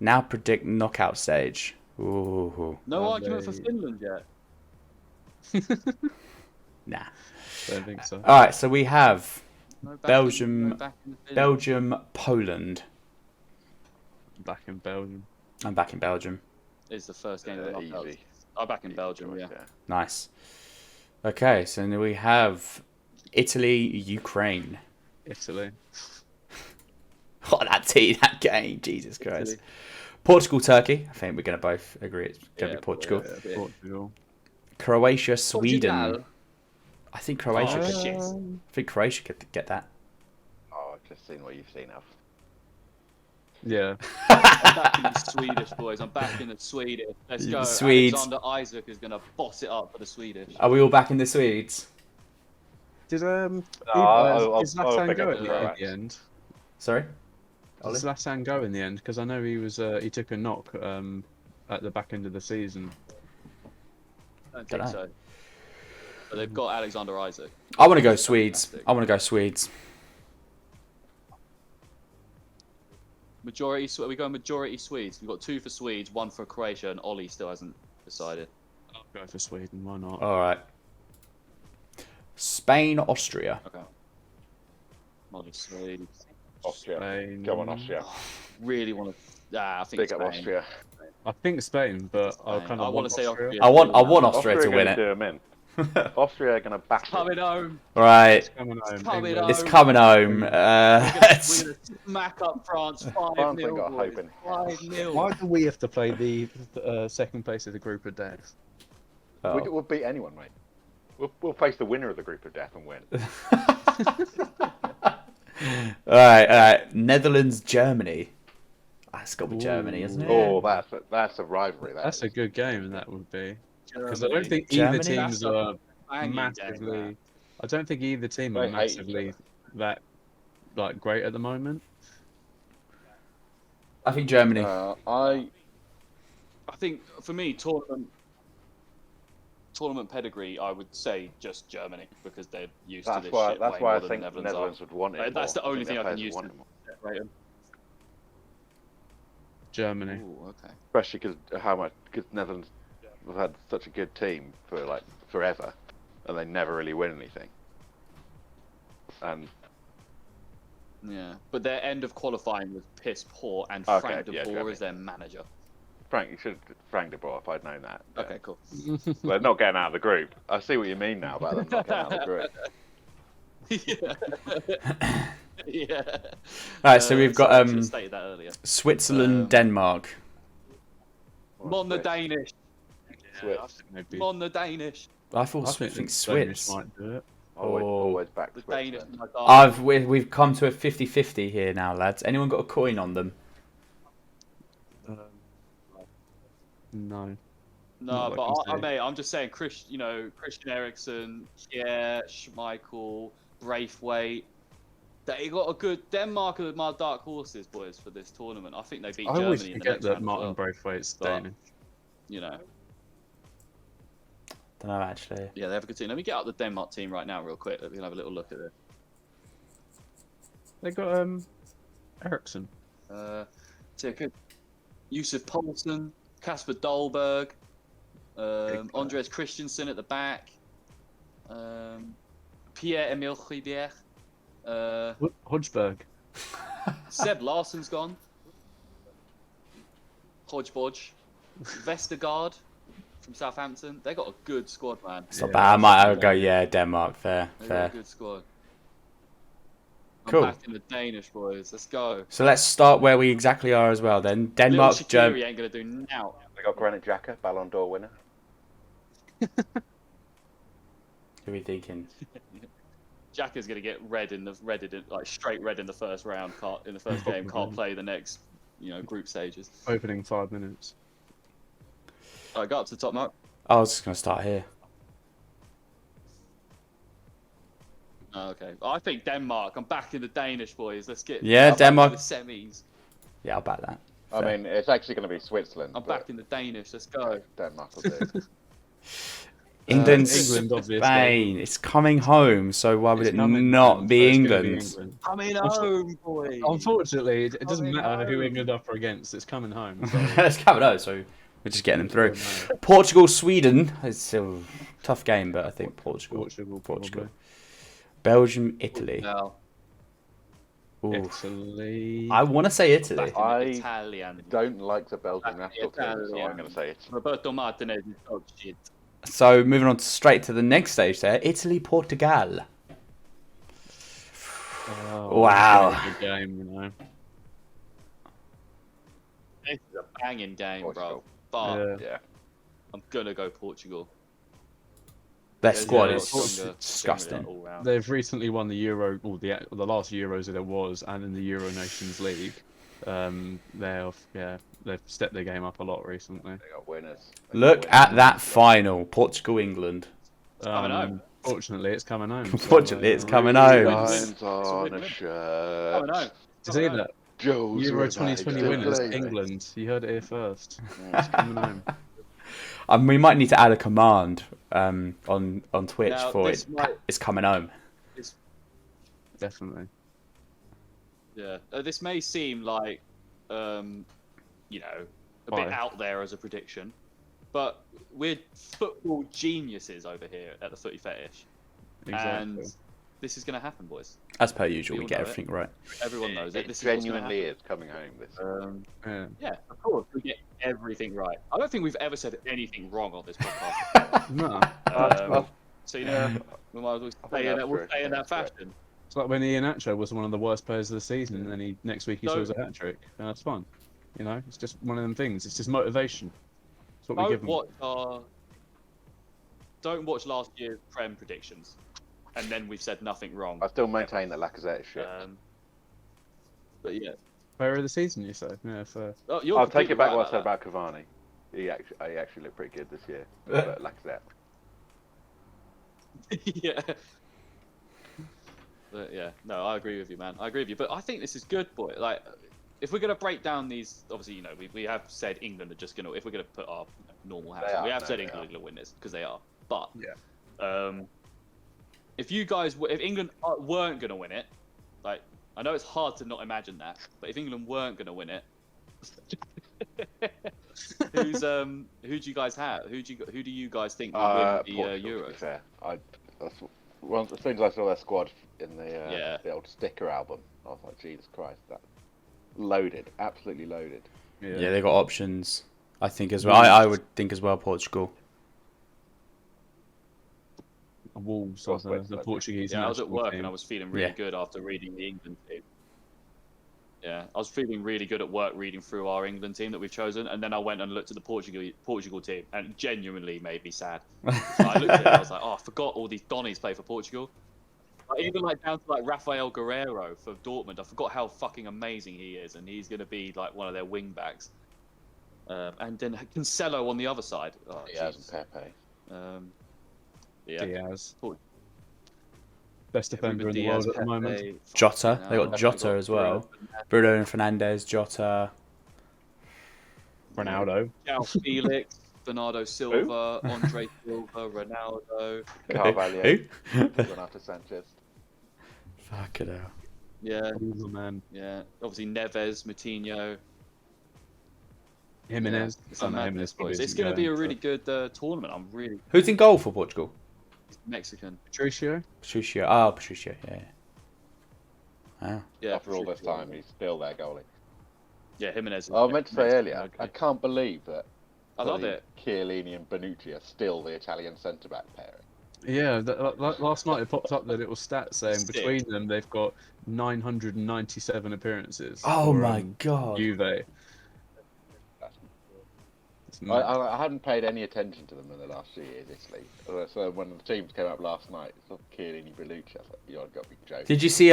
[SPEAKER 3] Now predict knockout stage. Ooh.
[SPEAKER 1] No
[SPEAKER 2] Are
[SPEAKER 1] argument for
[SPEAKER 2] they-
[SPEAKER 1] Finland yet.
[SPEAKER 3] Nah.
[SPEAKER 2] Don't think so.
[SPEAKER 3] All right, so we have
[SPEAKER 1] No back
[SPEAKER 3] Belgium-
[SPEAKER 1] In, no back in the Finland.
[SPEAKER 3] Belgium, Poland.
[SPEAKER 2] Back in Belgium.
[SPEAKER 3] I'm back in Belgium.
[SPEAKER 1] is the first game of the knockouts.
[SPEAKER 4] Easy.
[SPEAKER 1] I'm back in
[SPEAKER 4] Easy
[SPEAKER 1] Belgium.
[SPEAKER 4] choice,
[SPEAKER 1] Yeah.
[SPEAKER 3] Nice. Okay, so then we have Italy, Ukraine.
[SPEAKER 2] Italy.
[SPEAKER 3] Oh, that game, Jesus Christ.
[SPEAKER 1] Italy.
[SPEAKER 3] Portugal, Turkey. I think we're going to both agree it's going to
[SPEAKER 1] Yeah,
[SPEAKER 3] be Portugal.
[SPEAKER 1] yeah.
[SPEAKER 2] Portugal.
[SPEAKER 3] Croatia, Sweden.
[SPEAKER 1] Portugal.
[SPEAKER 3] I think Croatia
[SPEAKER 1] Oh,
[SPEAKER 3] could.
[SPEAKER 1] shit.
[SPEAKER 3] I think Croatia could get that.
[SPEAKER 4] Oh, I've just seen what you've seen of.
[SPEAKER 2] Yeah.
[SPEAKER 1] I'm back in the Swedish, boys. I'm back in the Swedish. Let's go.
[SPEAKER 3] Swedes.
[SPEAKER 1] Alexander Isaac is going to boss it up for the Swedish.
[SPEAKER 3] Are we all back in the Swedes?
[SPEAKER 2] Did
[SPEAKER 4] I'll
[SPEAKER 2] Zlatan
[SPEAKER 4] pick
[SPEAKER 2] go
[SPEAKER 4] up
[SPEAKER 2] in
[SPEAKER 4] the
[SPEAKER 2] the
[SPEAKER 4] Croats.
[SPEAKER 2] end?
[SPEAKER 3] Sorry.
[SPEAKER 2] Did Zlatan go in the end? Because I know he took a knock at the back end of the season.
[SPEAKER 1] I don't think so. But they've got Alexander Isaac.
[SPEAKER 3] I want to go Swedes. I want to go Swedes.
[SPEAKER 1] Majority. Are we going majority Swedes? We've got 2 for Swedes, 1 for Croatia, and Ollie still hasn't decided.
[SPEAKER 2] I'll go for Sweden. Why not?
[SPEAKER 3] All right. Spain, Austria.
[SPEAKER 1] Okay. Ollie Swedes.
[SPEAKER 4] Austria.
[SPEAKER 2] Spain.
[SPEAKER 4] Go on, Austria.
[SPEAKER 1] Really want to. I think
[SPEAKER 4] Big up
[SPEAKER 1] Spain.
[SPEAKER 4] Austria.
[SPEAKER 2] I think Spain, but I kind of
[SPEAKER 1] want to say Austria.
[SPEAKER 3] I want Austria to win
[SPEAKER 4] Austria
[SPEAKER 3] it.
[SPEAKER 4] do 'em in. Austria are going to back
[SPEAKER 1] Coming home.
[SPEAKER 3] Right.
[SPEAKER 2] It's coming home.
[SPEAKER 1] Coming
[SPEAKER 2] England.
[SPEAKER 1] home.
[SPEAKER 3] It's coming home.
[SPEAKER 1] We're gonna smack up France 5-0.
[SPEAKER 4] France ain't got hope in.
[SPEAKER 1] 5-0.
[SPEAKER 2] Why do we have to play the second place of the group of death?
[SPEAKER 3] Oh.
[SPEAKER 4] We'll beat anyone, mate. We'll face the winner of the group of death and win.
[SPEAKER 3] All right. Netherlands, Germany. That's got to be Germany, isn't it?
[SPEAKER 4] Oh, that's a rivalry.
[SPEAKER 2] That's a good game, that would be. Because I
[SPEAKER 1] Germany.
[SPEAKER 2] don't think
[SPEAKER 3] Germany?
[SPEAKER 2] either teams are
[SPEAKER 1] Banging
[SPEAKER 2] massively.
[SPEAKER 1] game,
[SPEAKER 2] I don't think either team
[SPEAKER 4] They
[SPEAKER 2] are
[SPEAKER 4] hate each
[SPEAKER 2] massively
[SPEAKER 4] other.
[SPEAKER 2] that great at the moment.
[SPEAKER 3] I think Germany.
[SPEAKER 1] I think for me, tournament pedigree, I would say just Germany because they're used to this shit.
[SPEAKER 4] That's
[SPEAKER 1] way
[SPEAKER 4] why I
[SPEAKER 1] more than
[SPEAKER 4] think
[SPEAKER 1] the
[SPEAKER 4] the
[SPEAKER 1] Netherlands
[SPEAKER 4] Netherlands would want it.
[SPEAKER 1] That's the
[SPEAKER 4] more.
[SPEAKER 1] only thing I can
[SPEAKER 4] think
[SPEAKER 1] use
[SPEAKER 4] their
[SPEAKER 1] to
[SPEAKER 4] players would want it more.
[SPEAKER 1] separate them.
[SPEAKER 2] Germany.
[SPEAKER 1] Ooh, okay.
[SPEAKER 4] Especially because Netherlands have had such a good team for like forever, and they never really win anything. And
[SPEAKER 1] Yeah, but their end of qualifying was piss poor, and
[SPEAKER 4] Okay,
[SPEAKER 1] Frank de
[SPEAKER 4] yeah,
[SPEAKER 1] Boer
[SPEAKER 4] Germany.
[SPEAKER 1] is their manager.
[SPEAKER 4] Frank de Boer, if I'd known that. but
[SPEAKER 1] Okay, cool.
[SPEAKER 4] They're not getting out of the group. I see what you mean now about them not getting out of the group.
[SPEAKER 1] yeah. Yeah.
[SPEAKER 3] All right, so we've got
[SPEAKER 1] sorry, I should have stated that earlier.
[SPEAKER 3] Switzerland, Denmark.
[SPEAKER 1] Mon the Danish.
[SPEAKER 4] Swiss.
[SPEAKER 2] Maybe.
[SPEAKER 1] Mon the Danish.
[SPEAKER 3] I thought
[SPEAKER 2] I
[SPEAKER 3] think
[SPEAKER 2] Danish
[SPEAKER 3] Swiss.
[SPEAKER 2] might do it.
[SPEAKER 4] Always back
[SPEAKER 1] The
[SPEAKER 4] Swiss.
[SPEAKER 1] Danish.
[SPEAKER 4] then.
[SPEAKER 1] My God.
[SPEAKER 3] We've come to a 50-50 here now, lads. Anyone got a coin on them?
[SPEAKER 2] No.
[SPEAKER 1] No,
[SPEAKER 2] Not
[SPEAKER 1] but
[SPEAKER 2] what I can say.
[SPEAKER 1] mate, I'm just saying, Christian Eriksen, Pierre, Schmeichel, Braithwaite. They got a good. Denmark are my dark horses, boys, for this tournament. I think they beat
[SPEAKER 2] I
[SPEAKER 1] Germany
[SPEAKER 2] always
[SPEAKER 1] in the
[SPEAKER 2] forget
[SPEAKER 1] next
[SPEAKER 2] that
[SPEAKER 1] round as
[SPEAKER 2] Martin
[SPEAKER 1] well.
[SPEAKER 2] Braithwaite's
[SPEAKER 1] But-
[SPEAKER 2] Danish.
[SPEAKER 1] You know,
[SPEAKER 3] Don't know actually.
[SPEAKER 1] yeah, they have a good team. Let me get out the Denmark team right now, real quick. We can have a little look at it.
[SPEAKER 2] They got Ericsson.
[SPEAKER 1] So good. Yusuf Poulsen, Kasper Dolberg, Andres Christensen at the back, Pierre-Emile Højbjerg,
[SPEAKER 2] Hodgeberg.
[SPEAKER 1] Seb Larsson's gone, Hodgebodge, Vestergaard from Southampton. They got a good squad, man.
[SPEAKER 3] It's not bad. I would go, Denmark. Fair.
[SPEAKER 1] They got a good squad. I'm
[SPEAKER 3] Cool.
[SPEAKER 1] back in the Danish, boys. Let's go.
[SPEAKER 3] So let's start where we exactly are as well then. Denmark,
[SPEAKER 1] Little Shaqiri
[SPEAKER 3] Germany.
[SPEAKER 1] ain't gonna do now.
[SPEAKER 4] They got Granit Xhaka, Ballon d'Or winner.
[SPEAKER 3] Who are we thinking?
[SPEAKER 1] Jack is gonna get straight red in the first round. In the first game, can't play the next, group stages.
[SPEAKER 2] Opening 5 minutes.
[SPEAKER 1] All right, go up to the top, Mark.
[SPEAKER 3] I was just going to start here.
[SPEAKER 1] Oh, okay. I think Denmark. I'm back in the Danish, boys. Let's get.
[SPEAKER 3] Yeah,
[SPEAKER 1] I'm back
[SPEAKER 3] Denmark.
[SPEAKER 1] in the semis.
[SPEAKER 3] Yeah, I'll back that.
[SPEAKER 4] I
[SPEAKER 3] Fair.
[SPEAKER 4] mean, it's actually going to be Switzerland.
[SPEAKER 1] I'm
[SPEAKER 4] but
[SPEAKER 1] back in the Danish. Let's go.
[SPEAKER 4] Denmark will do.
[SPEAKER 3] England,
[SPEAKER 2] England, obviously.
[SPEAKER 3] Spain. It's coming home, so why would
[SPEAKER 2] It's
[SPEAKER 3] it
[SPEAKER 2] coming
[SPEAKER 3] not
[SPEAKER 2] home,
[SPEAKER 3] be
[SPEAKER 2] so it's gonna
[SPEAKER 3] England?
[SPEAKER 1] Coming home, boys.
[SPEAKER 2] Unfortunately, it doesn't
[SPEAKER 1] Coming
[SPEAKER 2] matter who
[SPEAKER 1] home.
[SPEAKER 2] England are against. It's coming home. So.
[SPEAKER 3] It's coming home, so we're just getting them through. Portugal, Sweden. It's still a tough game, but I think Portugal.
[SPEAKER 2] Portugal.
[SPEAKER 3] Belgium, Italy.
[SPEAKER 1] No.
[SPEAKER 3] Ooh.
[SPEAKER 2] Italy.
[SPEAKER 3] I want to say Italy.
[SPEAKER 1] Back in
[SPEAKER 4] I
[SPEAKER 1] the Italian.
[SPEAKER 4] Don't like the Belgian
[SPEAKER 1] Back
[SPEAKER 4] national team, so
[SPEAKER 1] Italian.
[SPEAKER 4] I'm going to say it.
[SPEAKER 1] Roberto Martinez is dog shit.
[SPEAKER 3] So moving on straight to the next stage there. Italy, Portugal.
[SPEAKER 2] Oh,
[SPEAKER 3] Wow.
[SPEAKER 2] it's a good game, you know.
[SPEAKER 1] This is a banging game,
[SPEAKER 4] Portugal.
[SPEAKER 1] bro. But
[SPEAKER 4] Yeah.
[SPEAKER 1] I'm gonna go Portugal.
[SPEAKER 3] Their
[SPEAKER 1] They're
[SPEAKER 3] squad
[SPEAKER 1] a
[SPEAKER 3] is
[SPEAKER 1] lot stronger,
[SPEAKER 3] disgusting.
[SPEAKER 1] generally, all round.
[SPEAKER 2] They've recently won the Euro, or the last Euros that there was, and in the Euro Nations League. They've stepped their game up a lot recently.
[SPEAKER 4] They got winners.
[SPEAKER 3] Look at that final. Portugal, England.
[SPEAKER 1] Coming home.
[SPEAKER 2] Unfortunately, it's coming home.
[SPEAKER 3] Unfortunately, it's coming home.
[SPEAKER 4] Lines on a shirt.
[SPEAKER 1] Coming home.
[SPEAKER 2] To see that
[SPEAKER 4] Joe's
[SPEAKER 2] Euro 2020
[SPEAKER 4] United
[SPEAKER 2] winners,
[SPEAKER 4] play.
[SPEAKER 2] England. You heard it here first. It's coming home.
[SPEAKER 3] We might need to add a command on Twitch
[SPEAKER 1] Now,
[SPEAKER 3] for
[SPEAKER 1] this
[SPEAKER 3] it.
[SPEAKER 1] might-
[SPEAKER 3] It's coming home.
[SPEAKER 2] Definitely.
[SPEAKER 1] Yeah, this may seem like, you know, a bit out there as a prediction, but we're football geniuses over here at the Footy Fetish, and this is going to happen, boys.
[SPEAKER 3] As per usual,
[SPEAKER 1] We
[SPEAKER 3] we
[SPEAKER 1] all
[SPEAKER 3] get
[SPEAKER 1] know it.
[SPEAKER 3] everything right.
[SPEAKER 1] Everyone knows it.
[SPEAKER 4] It
[SPEAKER 1] This is what's gonna
[SPEAKER 4] genuinely is coming home. This.
[SPEAKER 1] happen. Yeah, of course, we get everything right. I don't think we've ever said anything wrong on this podcast.
[SPEAKER 2] No.
[SPEAKER 1] So, you know, we might as well stay in that, we'll stay in that fashion.
[SPEAKER 2] It's like when Ian Acho was one of the worst players of the season, and then next week he
[SPEAKER 1] So-
[SPEAKER 2] scores a hat trick. And that's fun. You know, it's just one of them things. It's just motivation. It's what we give them.
[SPEAKER 1] Don't watch last year's Prem predictions, and then we've said nothing wrong.
[SPEAKER 4] I still maintain that Lacazette is shit.
[SPEAKER 1] But yeah,
[SPEAKER 2] Player of the season, you say? Yeah, fair.
[SPEAKER 1] oh, you're
[SPEAKER 4] I'll take
[SPEAKER 1] completely
[SPEAKER 4] it back
[SPEAKER 1] right
[SPEAKER 4] what I said
[SPEAKER 1] that.
[SPEAKER 4] about Cavani. He actually looked pretty good this year. But Lacazette.
[SPEAKER 1] Yeah. But yeah, no, I agree with you, man. I agree with you. But I think this is good, boy. Like, if we're gonna break down these, obviously, you know, we have said England are just gonna. If we're gonna put our normal hats on, we have said England are gonna win this because they are. But if England weren't gonna win it, like, I know it's hard to not imagine that, but if England weren't gonna win it, who do you guys have? Who do you guys think will win the
[SPEAKER 4] Portugal, to
[SPEAKER 1] Euros?
[SPEAKER 4] be fair. As soon as I saw their squad in the old sticker album, I was like, Jesus Christ, that's loaded, absolutely loaded.
[SPEAKER 3] Yeah, they got options. I think as well. I would think as well. Portugal.
[SPEAKER 2] Wolves, the Portuguese.
[SPEAKER 1] Yeah, I was at work
[SPEAKER 2] team.
[SPEAKER 1] and I was feeling really good after reading the England team. Yeah, I was feeling really good at work reading through our England team that we've chosen, and then I went and looked at the Portugal team, and it genuinely made me sad. So I looked at it and I was like, oh, I forgot all these Donnies play for Portugal. Like, even like down to like Rafael Guerreiro for Dortmund, I forgot how fucking amazing he is, and he's going to be like one of their wing backs. And then Cancelo on the other side. Oh,
[SPEAKER 4] Diaz and Pepe.
[SPEAKER 1] Yeah.
[SPEAKER 2] Diaz. Best defender in the world at the moment.
[SPEAKER 3] Jota. They got Jota as well. Bruno and Fernandes, Jota.
[SPEAKER 2] Ronaldo.
[SPEAKER 1] João Felix, Bernardo Silva, Andre Silva, Ronaldo.
[SPEAKER 4] Carvalho. Renato Sanchez.
[SPEAKER 3] Fucking hell.
[SPEAKER 1] Yeah.
[SPEAKER 2] Oh, man.
[SPEAKER 1] Yeah. Obviously Neves, Moutinho.
[SPEAKER 2] Jimenez.
[SPEAKER 1] It's going to be a really good tournament.
[SPEAKER 3] Who's in goal for Portugal?
[SPEAKER 1] Mexican.
[SPEAKER 2] Patricio.
[SPEAKER 3] Oh, Patricio. Yeah. Wow.
[SPEAKER 1] Yeah.
[SPEAKER 4] After all this time, he's still their goalie.
[SPEAKER 1] Yeah, Jimenez.
[SPEAKER 4] I meant to say earlier, I can't believe that.
[SPEAKER 1] I love it.
[SPEAKER 4] Chiellini and Bonucci are still the Italian centre-back pairing.
[SPEAKER 2] Yeah, last night it popped up the little stat saying between them they've got 997 appearances.
[SPEAKER 3] Oh my god.
[SPEAKER 2] Juve.
[SPEAKER 4] I hadn't paid any attention to them in the last few years, Italy. So when the teams came up last night, it's not Chiellini, Bonucci. I was like, you've got to be joking.
[SPEAKER 3] Did you see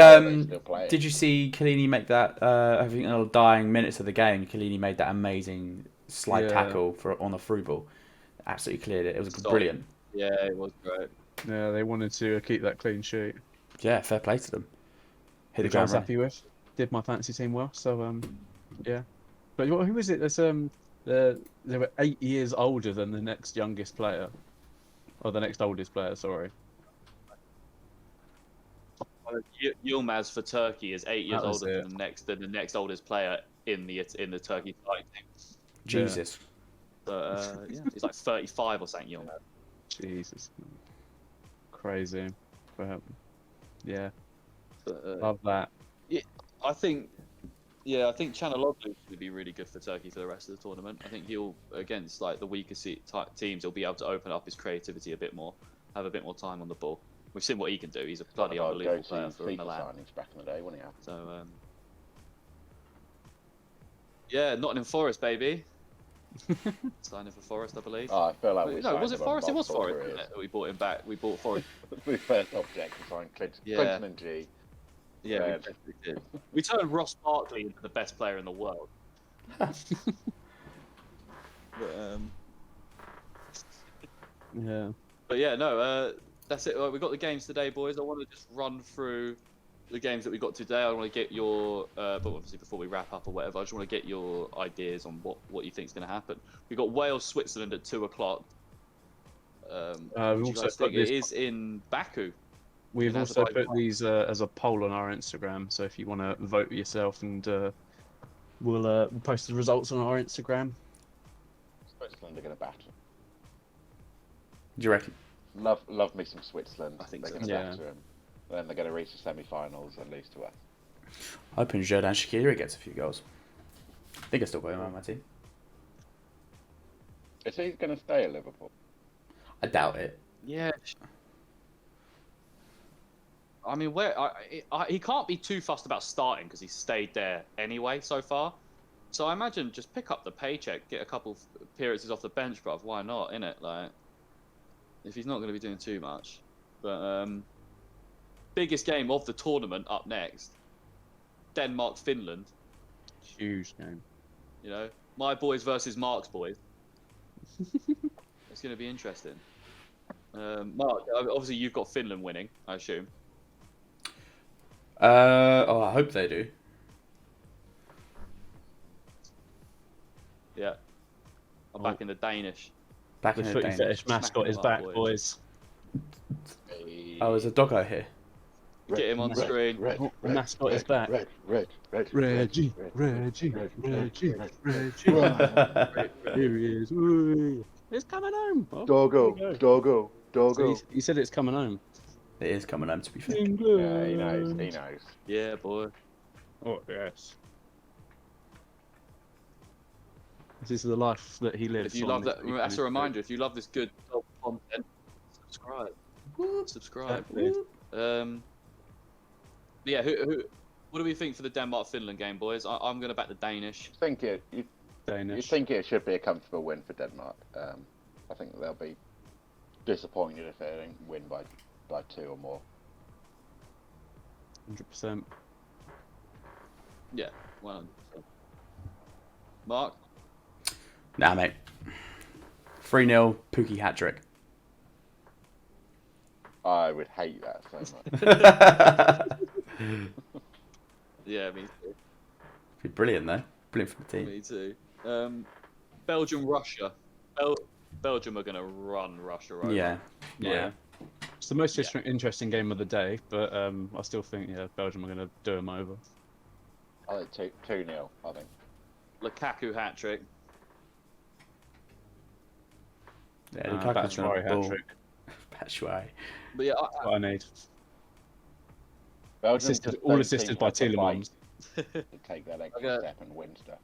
[SPEAKER 3] Chiellini make that? I think in the dying minutes of the game, Chiellini made that amazing slide tackle on a through ball. Absolutely cleared it. It was brilliant.
[SPEAKER 1] Yeah, it was great.
[SPEAKER 2] Yeah, they wanted to keep that clean sheet.
[SPEAKER 3] Yeah, fair play to them. Hit the
[SPEAKER 2] Which I was
[SPEAKER 3] ground
[SPEAKER 2] happy with. Did my fantasy team well, so yeah. But who is it? There's they were 8 years older than the next youngest player, or the next oldest player. Sorry.
[SPEAKER 1] Yilmaz for Turkey is 8 years older than the next oldest player in the Turkey side team.
[SPEAKER 3] Jesus.
[SPEAKER 1] But yeah, he's like 35 or something. Yilmaz.
[SPEAKER 2] Jesus. Crazy. But, yeah.
[SPEAKER 1] But,
[SPEAKER 2] love that.
[SPEAKER 1] Yeah, I think Chanaloglu is going to be really good for Turkey for the rest of the tournament. I think he'll, against like the weaker teams, he'll be able to open up his creativity a bit more, have a bit more time on the ball. We've seen what he can do. He's a bloody unbelievable player for Milan.
[SPEAKER 4] Back in the day, wasn't he?
[SPEAKER 1] So yeah, Nottingham Forest, baby. Signing for Forest, I believe.
[SPEAKER 4] Oh, I feel like
[SPEAKER 1] was it Forest? It was Forest. Wasn't it? We bought him back. We bought Forest.
[SPEAKER 4] The first object to sign Clinton and G.
[SPEAKER 1] Yeah, we did. We turned Ross Barkley into the best player in the world.
[SPEAKER 2] Yeah.
[SPEAKER 1] But yeah, no. that's it. We got the games today, boys. I want to just run through the games that we got today. I want to get your, but obviously before we wrap up or whatever, I just want to get your ideas on what you think is going to happen. We got Wales, Switzerland at 2:00. What do you guys think? It is in Baku.
[SPEAKER 2] We've also put these as a poll on our Instagram, so if you want to vote yourself, and we'll post the results on our Instagram.
[SPEAKER 4] Switzerland are going to battle.
[SPEAKER 3] Do you reckon?
[SPEAKER 4] Love me some Switzerland.
[SPEAKER 1] I think
[SPEAKER 4] they're
[SPEAKER 1] so.
[SPEAKER 4] going to batter them. Then they're going to reach the semi-finals and lose to us.
[SPEAKER 3] Hoping Xherdan Shaqiri gets a few goals. I think I still got him on my team.
[SPEAKER 4] Is he going to stay at Liverpool?
[SPEAKER 3] I doubt it.
[SPEAKER 1] Yeah. I mean, he can't be too fussed about starting because he's stayed there anyway so far. So I imagine just pick up the paycheck, get a couple appearances off the bench, bruv. Why not, innit? Like, if he's not going to be doing too much. But biggest game of the tournament up next. Denmark, Finland.
[SPEAKER 2] Huge game.
[SPEAKER 1] You know, my boys versus Mark's boys. It's going to be interesting. Mark, obviously you've got Finland winning, I assume.
[SPEAKER 3] I hope they do.
[SPEAKER 1] Yeah. I'm back in the Danish.
[SPEAKER 3] Back
[SPEAKER 2] The
[SPEAKER 3] in the
[SPEAKER 2] Footy
[SPEAKER 3] Danish.
[SPEAKER 2] Fetish mascot is back, boys.
[SPEAKER 3] Oh, there's a doggo here.
[SPEAKER 1] Get him on screen.
[SPEAKER 2] The mascot is back. Reggie. Here he is. Ooh. It's coming home. Oh,
[SPEAKER 4] Doggo.
[SPEAKER 2] So he said it's coming home.
[SPEAKER 3] It is coming home, to be fair.
[SPEAKER 4] Yeah, he knows.
[SPEAKER 1] Yeah, boy.
[SPEAKER 2] Oh, yes. This is the life that he lives.
[SPEAKER 1] If you love that, that's a reminder. If you love this good content, subscribe. Subscribe. Yeah. What do we think for the Denmark-Finland game, boys? I'm going to back the Danish.
[SPEAKER 4] You think it should be a comfortable win for Denmark. I think they'll be disappointed if they don't win by 2 or more.
[SPEAKER 2] 100%.
[SPEAKER 1] Yeah, 100%. Mark?
[SPEAKER 3] Nah, mate. 3-0, Pookie hat-trick.
[SPEAKER 4] I would hate that so much.
[SPEAKER 1] Yeah, me too.
[SPEAKER 3] Be brilliant, though. Brilliant for the team.
[SPEAKER 1] Me too. Belgium, Russia. Belgium are going to run Russia over.
[SPEAKER 3] Yeah.
[SPEAKER 2] It's the most interesting game of the day, but I still think Belgium are going to do them over.
[SPEAKER 4] I think 2-0, I think.
[SPEAKER 1] Lukaku hat-trick.
[SPEAKER 3] Yeah, Lukaku's
[SPEAKER 2] Batshuayi
[SPEAKER 3] hat-trick.
[SPEAKER 2] hat-trick.
[SPEAKER 3] Batshuayi.
[SPEAKER 1] But yeah,
[SPEAKER 2] That's what I need.
[SPEAKER 4] Belgium
[SPEAKER 2] All assisted by Tielemans.
[SPEAKER 4] To take that extra step and win stuff.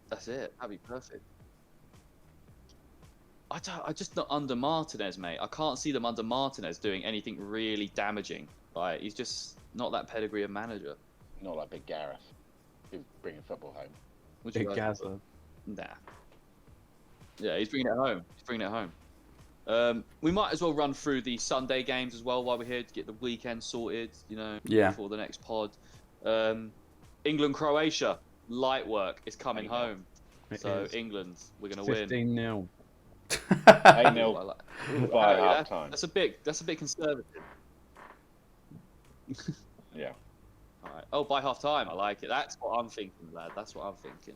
[SPEAKER 1] That's it. That'd be perfect. I just not under Martinez, mate. I can't see them under Martinez doing anything really damaging. Like, he's just not that pedigree of manager.
[SPEAKER 4] Not like Big Gareth, who's bringing football home.
[SPEAKER 2] Big Gaza.
[SPEAKER 1] Nah. Yeah, he's bringing it home. We might as well run through the Sunday games as well while we're here to get the weekend sorted, before the next pod. England, Croatia, light work is coming home. England, we're going to win.
[SPEAKER 2] 15-0.
[SPEAKER 4] 8-0 by half time.
[SPEAKER 1] That's a bit conservative.
[SPEAKER 4] Yeah.
[SPEAKER 1] All right. Oh, by half time, I like it. That's what I'm thinking, lad. That's what I'm thinking.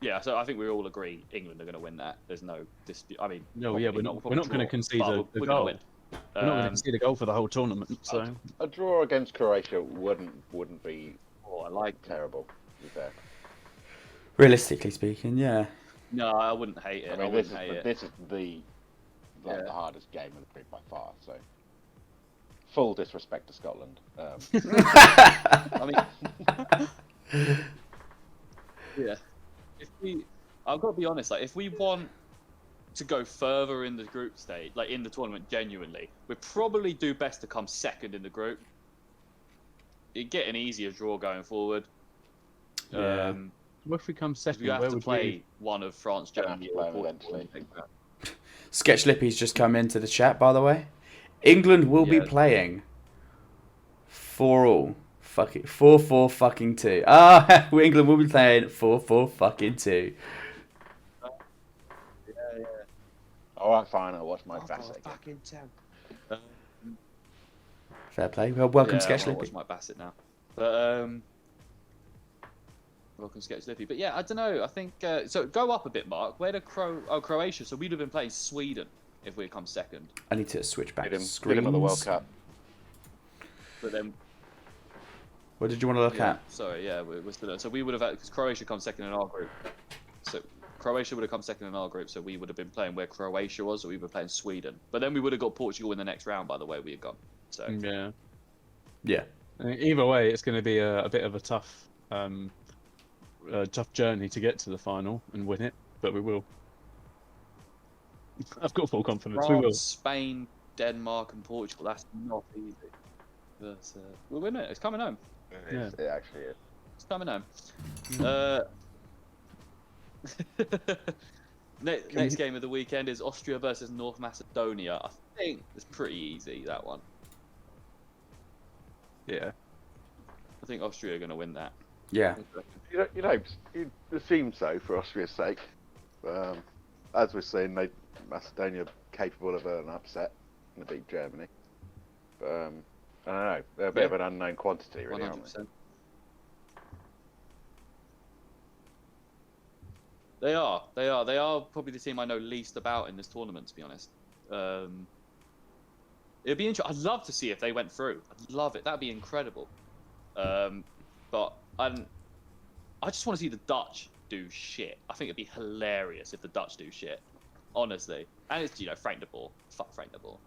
[SPEAKER 1] Yeah, so I think we all agree England are going to win that. There's no dispute. I mean,
[SPEAKER 2] we're not going to concede a goal. We're not going to concede a goal for the whole tournament. So
[SPEAKER 4] a draw against Croatia wouldn't be.
[SPEAKER 1] Oh, I like
[SPEAKER 4] terrible. To be fair.
[SPEAKER 3] Realistically speaking, yeah.
[SPEAKER 1] No, I wouldn't hate it.
[SPEAKER 4] I mean, this is the hardest game of the group by far. So, full disrespect to Scotland.
[SPEAKER 1] I mean, yeah. I've got to be honest. Like, if we want to go further in the group stage, like in the tournament, genuinely, we probably do best to come second in the group. You get an easier draw going forward.
[SPEAKER 2] Yeah. What if we come second?
[SPEAKER 1] We have to play one of France, Germany, or
[SPEAKER 4] eventually.
[SPEAKER 3] Sketch Lippy's just come into the chat, by the way. England will be playing 4-all. Fuck it. 4-4 fucking 2. England will be playing 4-4 fucking 2.
[SPEAKER 4] Alright, fine, I'll watch my Bassett again.
[SPEAKER 1] Fucking 10.
[SPEAKER 3] Fair play. Well, welcome,
[SPEAKER 1] Yeah,
[SPEAKER 3] Sketch
[SPEAKER 1] I wanna
[SPEAKER 3] Lippy.
[SPEAKER 1] watch my Bassett now. But welcome, Sketch Lippy. But yeah, I don't know. I think so. Go up a bit, Mark. Where did Croatia? So we'd have been playing Sweden if we come second.
[SPEAKER 3] I need to switch back
[SPEAKER 4] Get
[SPEAKER 3] screens.
[SPEAKER 4] him at the World Cup.
[SPEAKER 1] But then,
[SPEAKER 3] What did you want to look
[SPEAKER 1] yeah,
[SPEAKER 3] at?
[SPEAKER 1] sorry, yeah, we're still. So we would have because Croatia come second in our group. So Croatia would have come second in our group. So we would have been playing where Croatia was, or we were playing Sweden. But then we would have got Portugal in the next round. By the way, we had gone. So
[SPEAKER 2] Yeah.
[SPEAKER 3] Yeah.
[SPEAKER 2] Either way, it's going to be a bit of a tough journey to get to the final and win it, but we will. I've got full confidence. We will.
[SPEAKER 1] France, Spain, Denmark, and Portugal. That's not easy. But, we'll win it. It's coming home.
[SPEAKER 2] Yeah.
[SPEAKER 4] It actually is.
[SPEAKER 1] It's coming home. Next game of the weekend is Austria versus North Macedonia. I think it's pretty easy, that one.
[SPEAKER 2] Yeah.
[SPEAKER 1] I think Austria are going to win that.
[SPEAKER 3] Yeah.
[SPEAKER 4] It seems so for Austria's sake. As we're seeing, Macedonia capable of an upset and beat Germany. But I don't know. They're a bit of an unknown quantity, really, aren't
[SPEAKER 1] 100%. They are. They are probably the team I know least about in this tournament, to be honest. It'd be interesting. I'd love to see if they went through. I'd love it. That'd be incredible. But I just want to see the Dutch do shit. I think it'd be hilarious if the Dutch do shit. Honestly. And it's, Frank de Boer. Fuck Frank de Boer.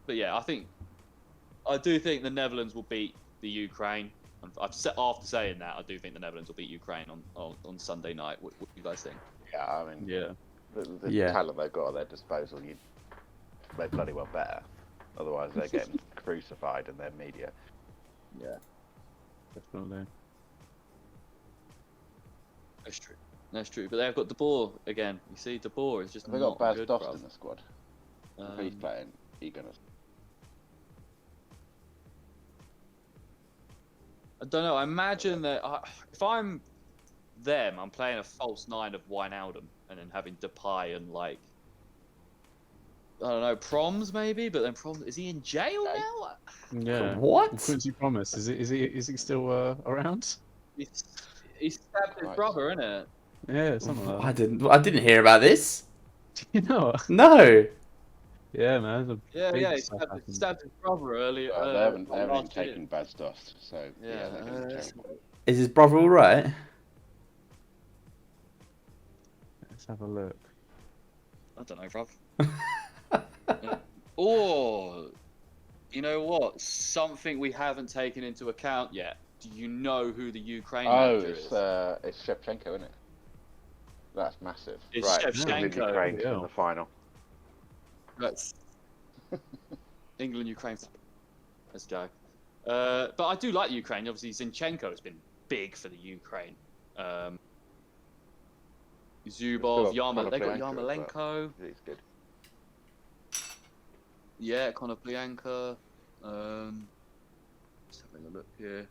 [SPEAKER 1] But yeah, I do think the Netherlands will beat the Ukraine. After saying that, I do think the Netherlands will beat Ukraine on Sunday night. What do you guys think?
[SPEAKER 4] Yeah, I mean,
[SPEAKER 2] Yeah.
[SPEAKER 4] the talent they've got at their disposal, they bloody well better. Otherwise, they're getting crucified in their media.
[SPEAKER 1] Yeah,
[SPEAKER 2] Definitely.
[SPEAKER 1] that's true. That's true. But they've got De Boer again. You see, De Boer is just
[SPEAKER 4] Have they
[SPEAKER 1] not
[SPEAKER 4] got Baz
[SPEAKER 1] good,
[SPEAKER 4] Dost
[SPEAKER 1] bruv.
[SPEAKER 4] in the squad? If he's playing, he's gonna.
[SPEAKER 1] I don't know. I imagine that if I'm them, I'm playing a false 9 of Wijnaldum and then having Depay and I don't know, Proms maybe. But then Proms, is he in jail now?
[SPEAKER 2] Yeah.
[SPEAKER 3] What?
[SPEAKER 2] Quincy Promise. Is he still around?
[SPEAKER 1] He stabbed his brother, innit?
[SPEAKER 2] Yeah, something like that.
[SPEAKER 3] I didn't hear about this.
[SPEAKER 2] You know what?
[SPEAKER 3] No.
[SPEAKER 2] Yeah, man.
[SPEAKER 1] Yeah, he stabbed his brother earlier.
[SPEAKER 4] They haven't
[SPEAKER 1] last year.
[SPEAKER 4] taken Baz Dost, so yeah, they're gonna change.
[SPEAKER 3] Is his brother all right?
[SPEAKER 2] Let's have a look.
[SPEAKER 1] I don't know, bruv. Or, you know what? Something we haven't taken into account yet. Do you know who the Ukraine manager is?
[SPEAKER 4] It's Shevchenko, isn't it? That's massive.
[SPEAKER 1] It's
[SPEAKER 4] right,
[SPEAKER 1] Shevchenko.
[SPEAKER 4] Ukraine
[SPEAKER 2] Yeah.
[SPEAKER 4] in the final.
[SPEAKER 1] That's England, Ukraine. Let's go. But I do like Ukraine. Obviously, Zinchenko has been big for the Ukraine. Zubov, they got Yarmolenko.
[SPEAKER 4] He's good.
[SPEAKER 1] Yeah, Konoplyanka. Just having a look here.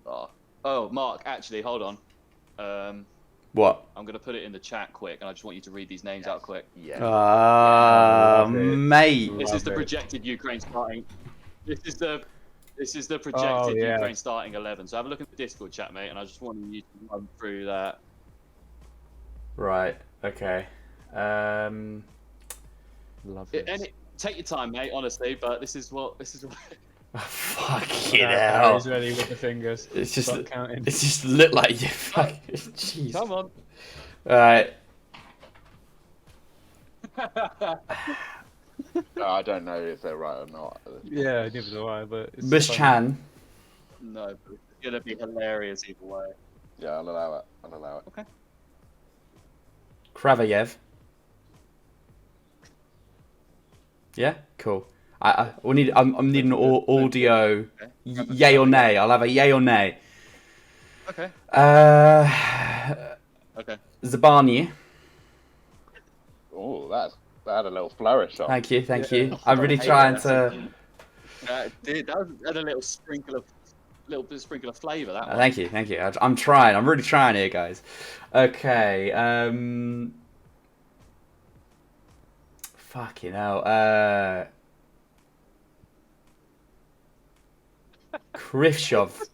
[SPEAKER 1] Oh, Mark, actually, hold on.
[SPEAKER 3] What?
[SPEAKER 1] I'm going to put it in the chat quick, and I just want you to read these names out quick.
[SPEAKER 4] Yeah.
[SPEAKER 3] Mate.
[SPEAKER 1] This is the projected Ukraine starting. This is the projected Ukraine starting 11. So have a look at the Discord chat, mate, and I just wanted you to run through that.
[SPEAKER 3] Right. Okay.
[SPEAKER 2] Love it.
[SPEAKER 1] Take your time, mate. Honestly, but this is what.
[SPEAKER 3] Fucking hell.
[SPEAKER 2] He's ready with the fingers.
[SPEAKER 3] It's just.
[SPEAKER 2] Start counting.
[SPEAKER 3] It's just look like you. Fucking. Jeez.
[SPEAKER 1] Come on.
[SPEAKER 3] All right.
[SPEAKER 4] I don't know if they're right or not.
[SPEAKER 2] Yeah, neither do I. But it's
[SPEAKER 3] Bush
[SPEAKER 2] funny.
[SPEAKER 3] Chan.
[SPEAKER 1] No, but it's gonna be hilarious either way.
[SPEAKER 4] Yeah, I'll allow it.
[SPEAKER 1] Okay.
[SPEAKER 3] Kravayev. Yeah. Cool. I'm needing audio.
[SPEAKER 1] Okay.
[SPEAKER 3] Yay or nay? I'll have a yay or nay.
[SPEAKER 1] Okay. Okay.
[SPEAKER 3] Zabani.
[SPEAKER 4] Oh, that had a little flourish on.
[SPEAKER 3] Thank you. I'm really trying to.
[SPEAKER 1] That had a little sprinkle of little bit of sprinkle of flavour. That one.
[SPEAKER 3] Thank you. I'm trying. I'm really trying here, guys. Okay. Fucking hell. Krivshov.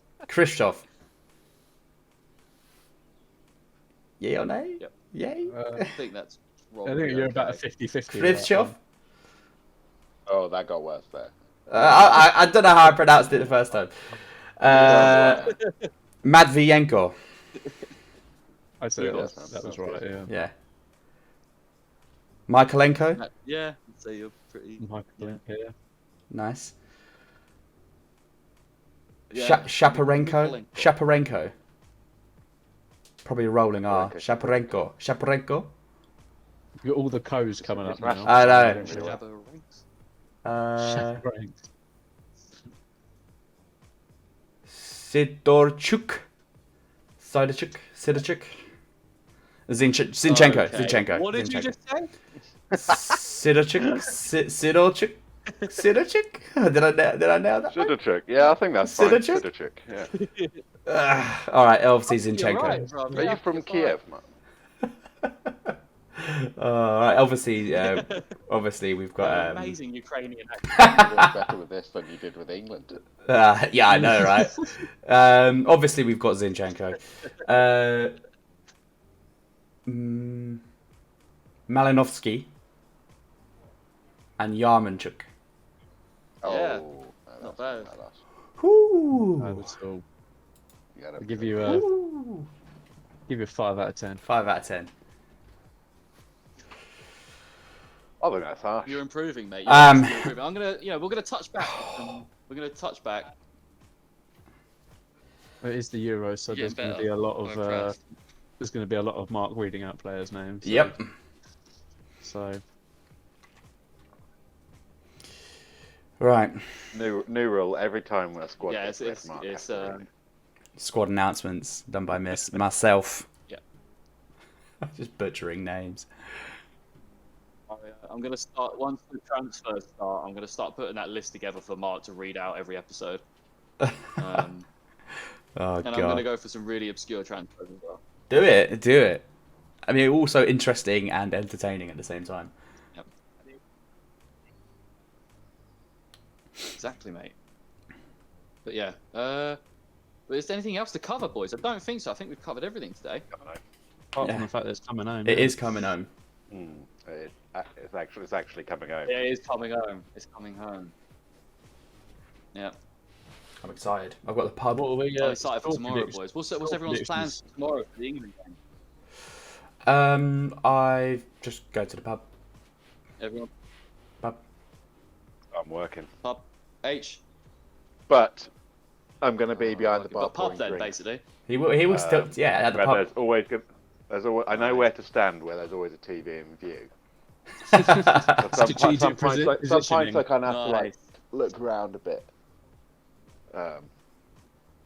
[SPEAKER 3] Yay or nay?
[SPEAKER 1] Yep.
[SPEAKER 3] Yay?
[SPEAKER 1] I think that's wrong.
[SPEAKER 2] I think you're about a 50-50.
[SPEAKER 3] Krivshov?
[SPEAKER 4] Oh, that got worse there.
[SPEAKER 3] I don't know how I pronounced it the first time. Matvienko.
[SPEAKER 2] I'd say that was right, yeah.
[SPEAKER 3] Yeah. Michaelenko?
[SPEAKER 1] Yeah, I'd say you're pretty...
[SPEAKER 2] Michaelenko, yeah.
[SPEAKER 3] Nice.
[SPEAKER 1] Yeah.
[SPEAKER 3] Shaparenko. Probably a rolling R. Shaparenko.
[SPEAKER 2] You've got all the co's coming up now.
[SPEAKER 3] I know.
[SPEAKER 2] Shaparenko.
[SPEAKER 3] Sidorchuk. Zinchenko.
[SPEAKER 1] What did you just say?
[SPEAKER 3] Sidorchuk. Did I nail that?
[SPEAKER 4] Sidorchuk. Yeah, I think that's fine. Sidorchuk. Yeah.
[SPEAKER 3] All right, obviously Zinchenko.
[SPEAKER 1] Right,
[SPEAKER 4] Are you from Kiev, man?
[SPEAKER 3] All right, obviously we've got
[SPEAKER 1] amazing Ukrainian
[SPEAKER 4] You worked better with this than you did with England.
[SPEAKER 3] yeah, I know, right? Obviously we've got Zinchenko. Malinovsky and Yarmanchuk.
[SPEAKER 1] Yeah,
[SPEAKER 4] Oh,
[SPEAKER 1] not bad.
[SPEAKER 3] Whoo!
[SPEAKER 2] I'll give you a 5 out of 10.
[SPEAKER 3] 5 out of 10.
[SPEAKER 4] I think that's harsh.
[SPEAKER 1] You're improving, mate. You're improving. I'm gonna, we're gonna touch back. We're gonna touch back.
[SPEAKER 2] It is the Euros, so there's going to be a lot of Mark reading out players' names.
[SPEAKER 3] Yep.
[SPEAKER 2] So.
[SPEAKER 3] Right.
[SPEAKER 4] New rule every time a squad.
[SPEAKER 1] Yeah, it's
[SPEAKER 3] squad announcements done by myself.
[SPEAKER 1] Yeah.
[SPEAKER 3] Just butchering names.
[SPEAKER 1] I'm gonna start once the transfers start. I'm gonna start putting that list together for Mark to read out every episode.
[SPEAKER 3] Oh
[SPEAKER 1] and
[SPEAKER 3] God.
[SPEAKER 1] I'm gonna go for some really obscure transfers as well.
[SPEAKER 3] Do it. I mean, also interesting and entertaining at the same time.
[SPEAKER 1] Yep. Exactly, mate. But yeah. But is there anything else to cover, boys? I don't think so. I think we've covered everything today.
[SPEAKER 2] Apart from the fact that it's coming home.
[SPEAKER 3] It is coming home.
[SPEAKER 4] It's actually coming home.
[SPEAKER 1] Yeah, it is coming home. It's coming home. Yeah.
[SPEAKER 3] I'm excited. I've got the pub.
[SPEAKER 2] What are we,
[SPEAKER 1] I'm excited for tomorrow, boys. What's everyone's plans for tomorrow for the England game?
[SPEAKER 3] I just go to the pub.
[SPEAKER 1] Everyone?
[SPEAKER 3] Pub.
[SPEAKER 4] I'm working.
[SPEAKER 1] Pub. H.
[SPEAKER 4] But I'm going to be behind the bar.
[SPEAKER 1] Pub then, basically.
[SPEAKER 3] He will still, at the pub.
[SPEAKER 4] There's always, I know where to stand where there's always a TV in view. Sometimes I kind of have to look around a bit.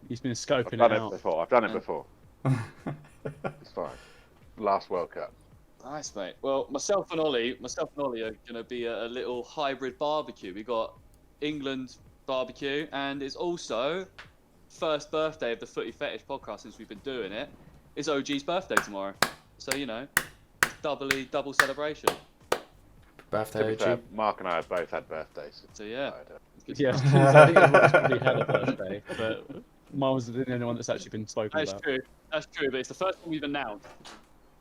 [SPEAKER 2] He's been scoping
[SPEAKER 4] I've done it before. It's fine. Last World Cup.
[SPEAKER 1] Nice, mate. Well, myself and Ollie are going to be a little hybrid barbecue. We got England barbecue, and it's also first birthday of the Footy Fetish podcast since we've been doing it. It's OG's birthday tomorrow, so double celebration.
[SPEAKER 3] Birthday, OG.
[SPEAKER 4] Mark and I have both had birthdays.
[SPEAKER 1] So yeah.
[SPEAKER 2] Yeah, I think everyone's probably had a birthday, but mine was the only one that's actually been spoken about.
[SPEAKER 1] That's true, but it's the first one we've announced.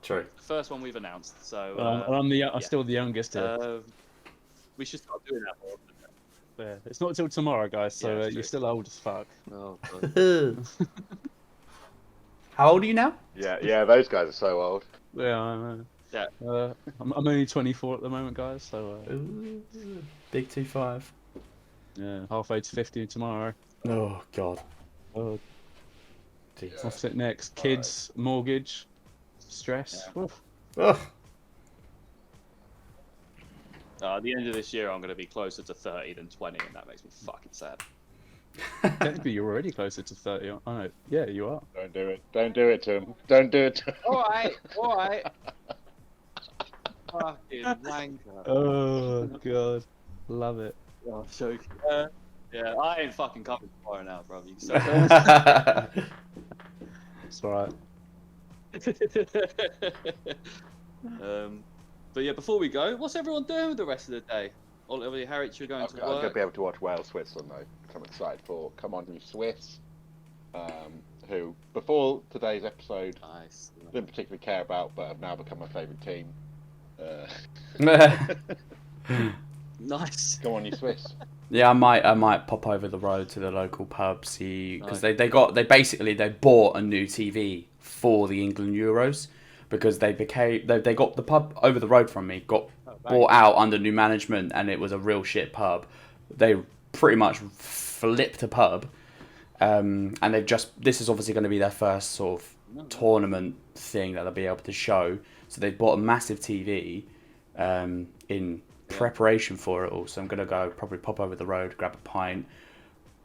[SPEAKER 3] True.
[SPEAKER 1] The first one we've announced, so...
[SPEAKER 2] I'm still the youngest here.
[SPEAKER 1] We should start doing that more.
[SPEAKER 2] Yeah, it's not until tomorrow, guys, so you're still old as fuck.
[SPEAKER 1] Oh, God.
[SPEAKER 3] How old are you now?
[SPEAKER 4] Yeah, those guys are so old.
[SPEAKER 2] Yeah, I know.
[SPEAKER 1] Yeah.
[SPEAKER 2] I'm only 24 at the moment, guys, so...
[SPEAKER 3] Ooh, big 2-5.
[SPEAKER 2] Yeah, halfway to 50 tomorrow.
[SPEAKER 3] Oh, God.
[SPEAKER 2] Oh,
[SPEAKER 3] Jesus.
[SPEAKER 2] what's it next? Kids, mortgage, stress.
[SPEAKER 1] Yeah.
[SPEAKER 3] Ugh.
[SPEAKER 1] At the end of this year, I'm going to be closer to 30 than 20, and that makes me fucking sad.
[SPEAKER 2] Technically, you're already closer to 30. I know. Yeah, you are.
[SPEAKER 4] Don't do it. Don't do it to him. Don't do it to him.
[SPEAKER 1] All right. Fucking wanker.
[SPEAKER 2] Oh, God. Love it.
[SPEAKER 1] Oh, joking. Yeah, I ain't fucking coming tomorrow now, bro. You can say
[SPEAKER 2] It's alright.
[SPEAKER 1] But yeah, before we go, what's everyone doing with the rest of the day? Oliver, Harriet, you're going to
[SPEAKER 4] I'm going to
[SPEAKER 1] work.
[SPEAKER 4] be able to watch Wales Switzerland though, which I'm excited for. Come on, you Swiss. Who before today's episode
[SPEAKER 1] Nice.
[SPEAKER 4] didn't particularly care about, but have now become my favourite team.
[SPEAKER 1] Nice.
[SPEAKER 4] Come on, you Swiss.
[SPEAKER 3] Yeah, I might pop over the road to the local pub, see, because
[SPEAKER 1] Nice.
[SPEAKER 3] they bought a new TV for the England Euros, because they got the pub over the road from me got bought out under new management, and it was a real shit pub. They pretty much flipped a pub, and this is obviously going to be their first sort of tournament thing that they'll be able to show. So they've bought a massive TV in preparation for it all. So I'm gonna go probably pop over the road, grab a pint,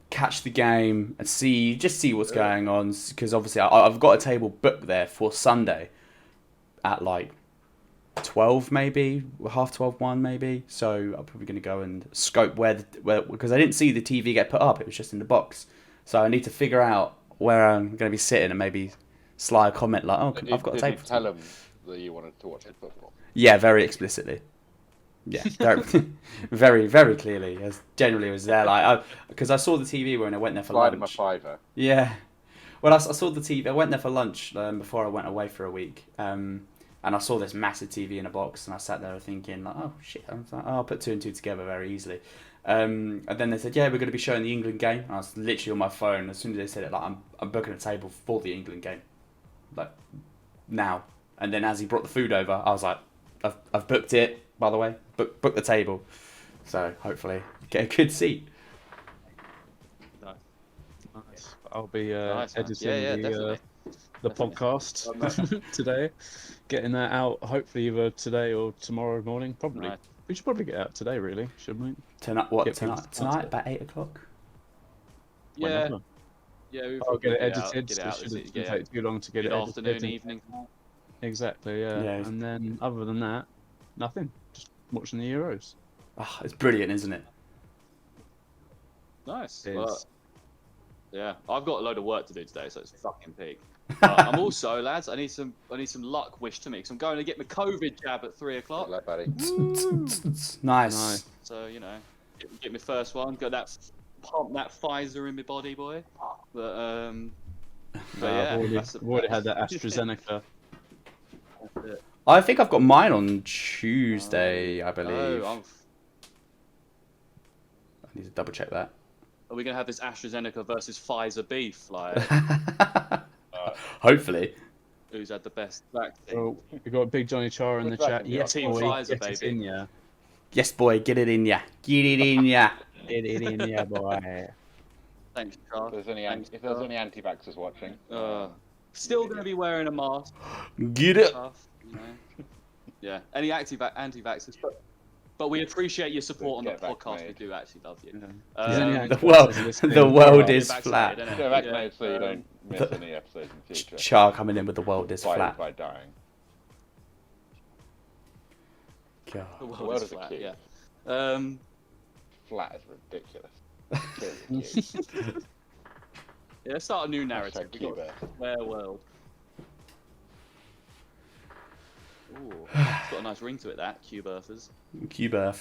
[SPEAKER 3] catch the game, and see what's going on. Because obviously I've got a table booked there for Sunday at like 12 maybe, 12:30, 1 maybe. So I'm probably gonna go and scope where because I didn't see the TV get put up. It was just in the box. So I need to figure out where I'm gonna be sitting and maybe slide a comment like, "Oh, I've got a table."
[SPEAKER 4] Did you tell them that you wanted to watch the football?
[SPEAKER 3] Yeah, very explicitly. Yeah, very, very clearly. As generally it was there, like because I saw the TV when I went there for
[SPEAKER 4] Slide them a
[SPEAKER 3] lunch.
[SPEAKER 4] fiver.
[SPEAKER 3] Yeah, well, I saw the TV. I went there for lunch before I went away for a week, and I saw this massive TV in a box, and I sat there thinking, like, oh shit, I was like, oh, I'll put two and two together very easily. And then they said, yeah, we're going to be showing the England game. And I was literally on my phone as soon as they said it, like, I'm booking a table for the England game, like now. And then as he brought the food over, I was like, I've booked it. By the way, book the table, so hopefully get a good seat.
[SPEAKER 2] Nice. I'll be
[SPEAKER 1] Nice, man.
[SPEAKER 2] editing the
[SPEAKER 1] Definitely.
[SPEAKER 2] podcast today, getting that out hopefully either today or tomorrow morning. Probably.
[SPEAKER 1] Right.
[SPEAKER 2] We should probably get it out today, really, shouldn't we?
[SPEAKER 3] Tonight, what
[SPEAKER 2] Get people
[SPEAKER 3] tonight?
[SPEAKER 2] to
[SPEAKER 3] Tonight
[SPEAKER 2] answer.
[SPEAKER 3] about 8 o'clock.
[SPEAKER 1] Yeah.
[SPEAKER 2] Whenever.
[SPEAKER 1] Yeah.
[SPEAKER 2] I'll get it
[SPEAKER 1] out,
[SPEAKER 2] edited.
[SPEAKER 1] Get it
[SPEAKER 2] so
[SPEAKER 1] out.
[SPEAKER 2] it shouldn't
[SPEAKER 1] Yeah.
[SPEAKER 2] take too long to get
[SPEAKER 1] Good
[SPEAKER 2] it
[SPEAKER 1] afternoon,
[SPEAKER 2] edited.
[SPEAKER 1] evening.
[SPEAKER 2] Exactly, yeah.
[SPEAKER 3] Yeah.
[SPEAKER 2] And then other than that, nothing. Just watching the Euros.
[SPEAKER 3] Oh, it's brilliant, isn't it?
[SPEAKER 1] Nice.
[SPEAKER 2] It
[SPEAKER 1] Well,
[SPEAKER 2] is.
[SPEAKER 1] yeah, I've got a load of work to do today, so it's fucking peak. I'm also, lads, I need some luck wished to me, because I'm going to get my COVID jab at 3 o'clock.
[SPEAKER 4] Good luck, buddy.
[SPEAKER 3] Nice.
[SPEAKER 2] Nice.
[SPEAKER 1] So get my first one. Got that pump that Pfizer in my body, boy. But yeah,
[SPEAKER 2] I've already had that AstraZeneca.
[SPEAKER 1] That's it.
[SPEAKER 3] I think I've got mine on Tuesday, I believe.
[SPEAKER 1] Oh,
[SPEAKER 3] I need to double check that.
[SPEAKER 1] are we gonna have this AstraZeneca versus Pfizer beef? Like,
[SPEAKER 3] Hopefully.
[SPEAKER 1] who's had the best vaccine?
[SPEAKER 2] Well, we've got Big Johnny Char in the
[SPEAKER 4] Good
[SPEAKER 2] chat.
[SPEAKER 4] vaccine,
[SPEAKER 2] Yes,
[SPEAKER 1] Team
[SPEAKER 2] boy,
[SPEAKER 1] Pfizer,
[SPEAKER 2] get it
[SPEAKER 1] baby.
[SPEAKER 2] in ya.
[SPEAKER 3] Yes, boy, get it in ya. Get it in ya.
[SPEAKER 2] Get it in ya, boy.
[SPEAKER 1] Thanks, Charles.
[SPEAKER 4] If there's any anti-vaxxers watching,
[SPEAKER 1] Still gonna be wearing a mask.
[SPEAKER 3] Get it.
[SPEAKER 1] Tough, Yeah. Any anti-vaxxers, but we appreciate your support on the
[SPEAKER 4] Get
[SPEAKER 1] podcast.
[SPEAKER 4] vaccinated.
[SPEAKER 1] We do actually love you.
[SPEAKER 2] Yeah.
[SPEAKER 3] The world is
[SPEAKER 1] Get
[SPEAKER 3] flat.
[SPEAKER 1] vaccinated, innit?
[SPEAKER 4] get vaccinated so you don't miss
[SPEAKER 3] The-
[SPEAKER 4] any episodes in the future.
[SPEAKER 3] Char coming in with the world is flat.
[SPEAKER 4] By dying.
[SPEAKER 3] God.
[SPEAKER 1] The
[SPEAKER 4] The
[SPEAKER 1] world
[SPEAKER 4] world
[SPEAKER 1] is
[SPEAKER 4] is a
[SPEAKER 1] flat.
[SPEAKER 4] cube.
[SPEAKER 1] Yeah.
[SPEAKER 4] Flat is ridiculous. Clearly,
[SPEAKER 1] Yeah. Let's start a new narrative.
[SPEAKER 4] Hashtag
[SPEAKER 1] We got
[SPEAKER 4] cube.
[SPEAKER 1] square world. Ooh, it's got a nice ring to it. That Cube Earthers.
[SPEAKER 3] Cuba.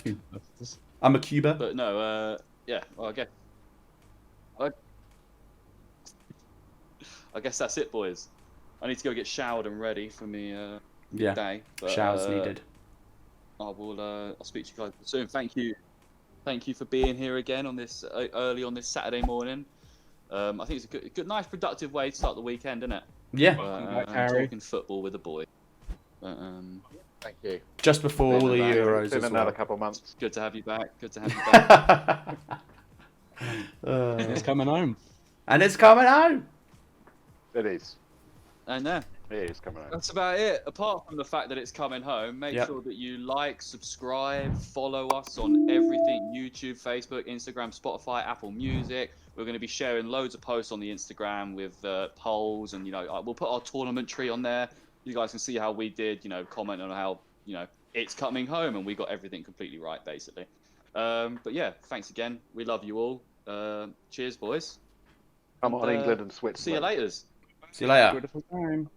[SPEAKER 3] I'm a Cuba.
[SPEAKER 1] But no. Yeah. Well, I guess that's it, boys. I need to go get showered and ready for me
[SPEAKER 3] Yeah.
[SPEAKER 1] day. But,
[SPEAKER 3] Showers needed.
[SPEAKER 1] I'll speak to you guys soon. Thank you for being here again on this early on this Saturday morning. I think it's a good, nice, productive way to start the weekend, isn't it?
[SPEAKER 3] Yeah.
[SPEAKER 2] Harry.
[SPEAKER 1] Talking football with a boy.
[SPEAKER 4] Thank you.
[SPEAKER 3] Just before all the
[SPEAKER 1] Been
[SPEAKER 3] Euros
[SPEAKER 4] It's been
[SPEAKER 3] as
[SPEAKER 4] another
[SPEAKER 3] well.
[SPEAKER 4] couple of months.
[SPEAKER 1] Good to have you back. Good to have you back.
[SPEAKER 2] It's coming home.
[SPEAKER 3] And it's coming out.
[SPEAKER 4] It is.
[SPEAKER 1] And
[SPEAKER 4] It is coming out.
[SPEAKER 1] that's about it. Apart from the fact that it's coming home, make
[SPEAKER 3] Yep.
[SPEAKER 1] sure that you like, subscribe, follow us on everything: YouTube, Facebook, Instagram, Spotify, Apple Music. We're going to be sharing loads of posts on the Instagram with polls, and we'll put our tournament tree on there. You guys can see how we did. Comment on how it's coming home, and we got everything completely right, basically. But yeah, thanks again. We love you all. cheers, boys.
[SPEAKER 4] Come on,
[SPEAKER 1] And,
[SPEAKER 4] England and Switzerland.
[SPEAKER 1] See you later.
[SPEAKER 3] See you later.
[SPEAKER 2] Beautiful time.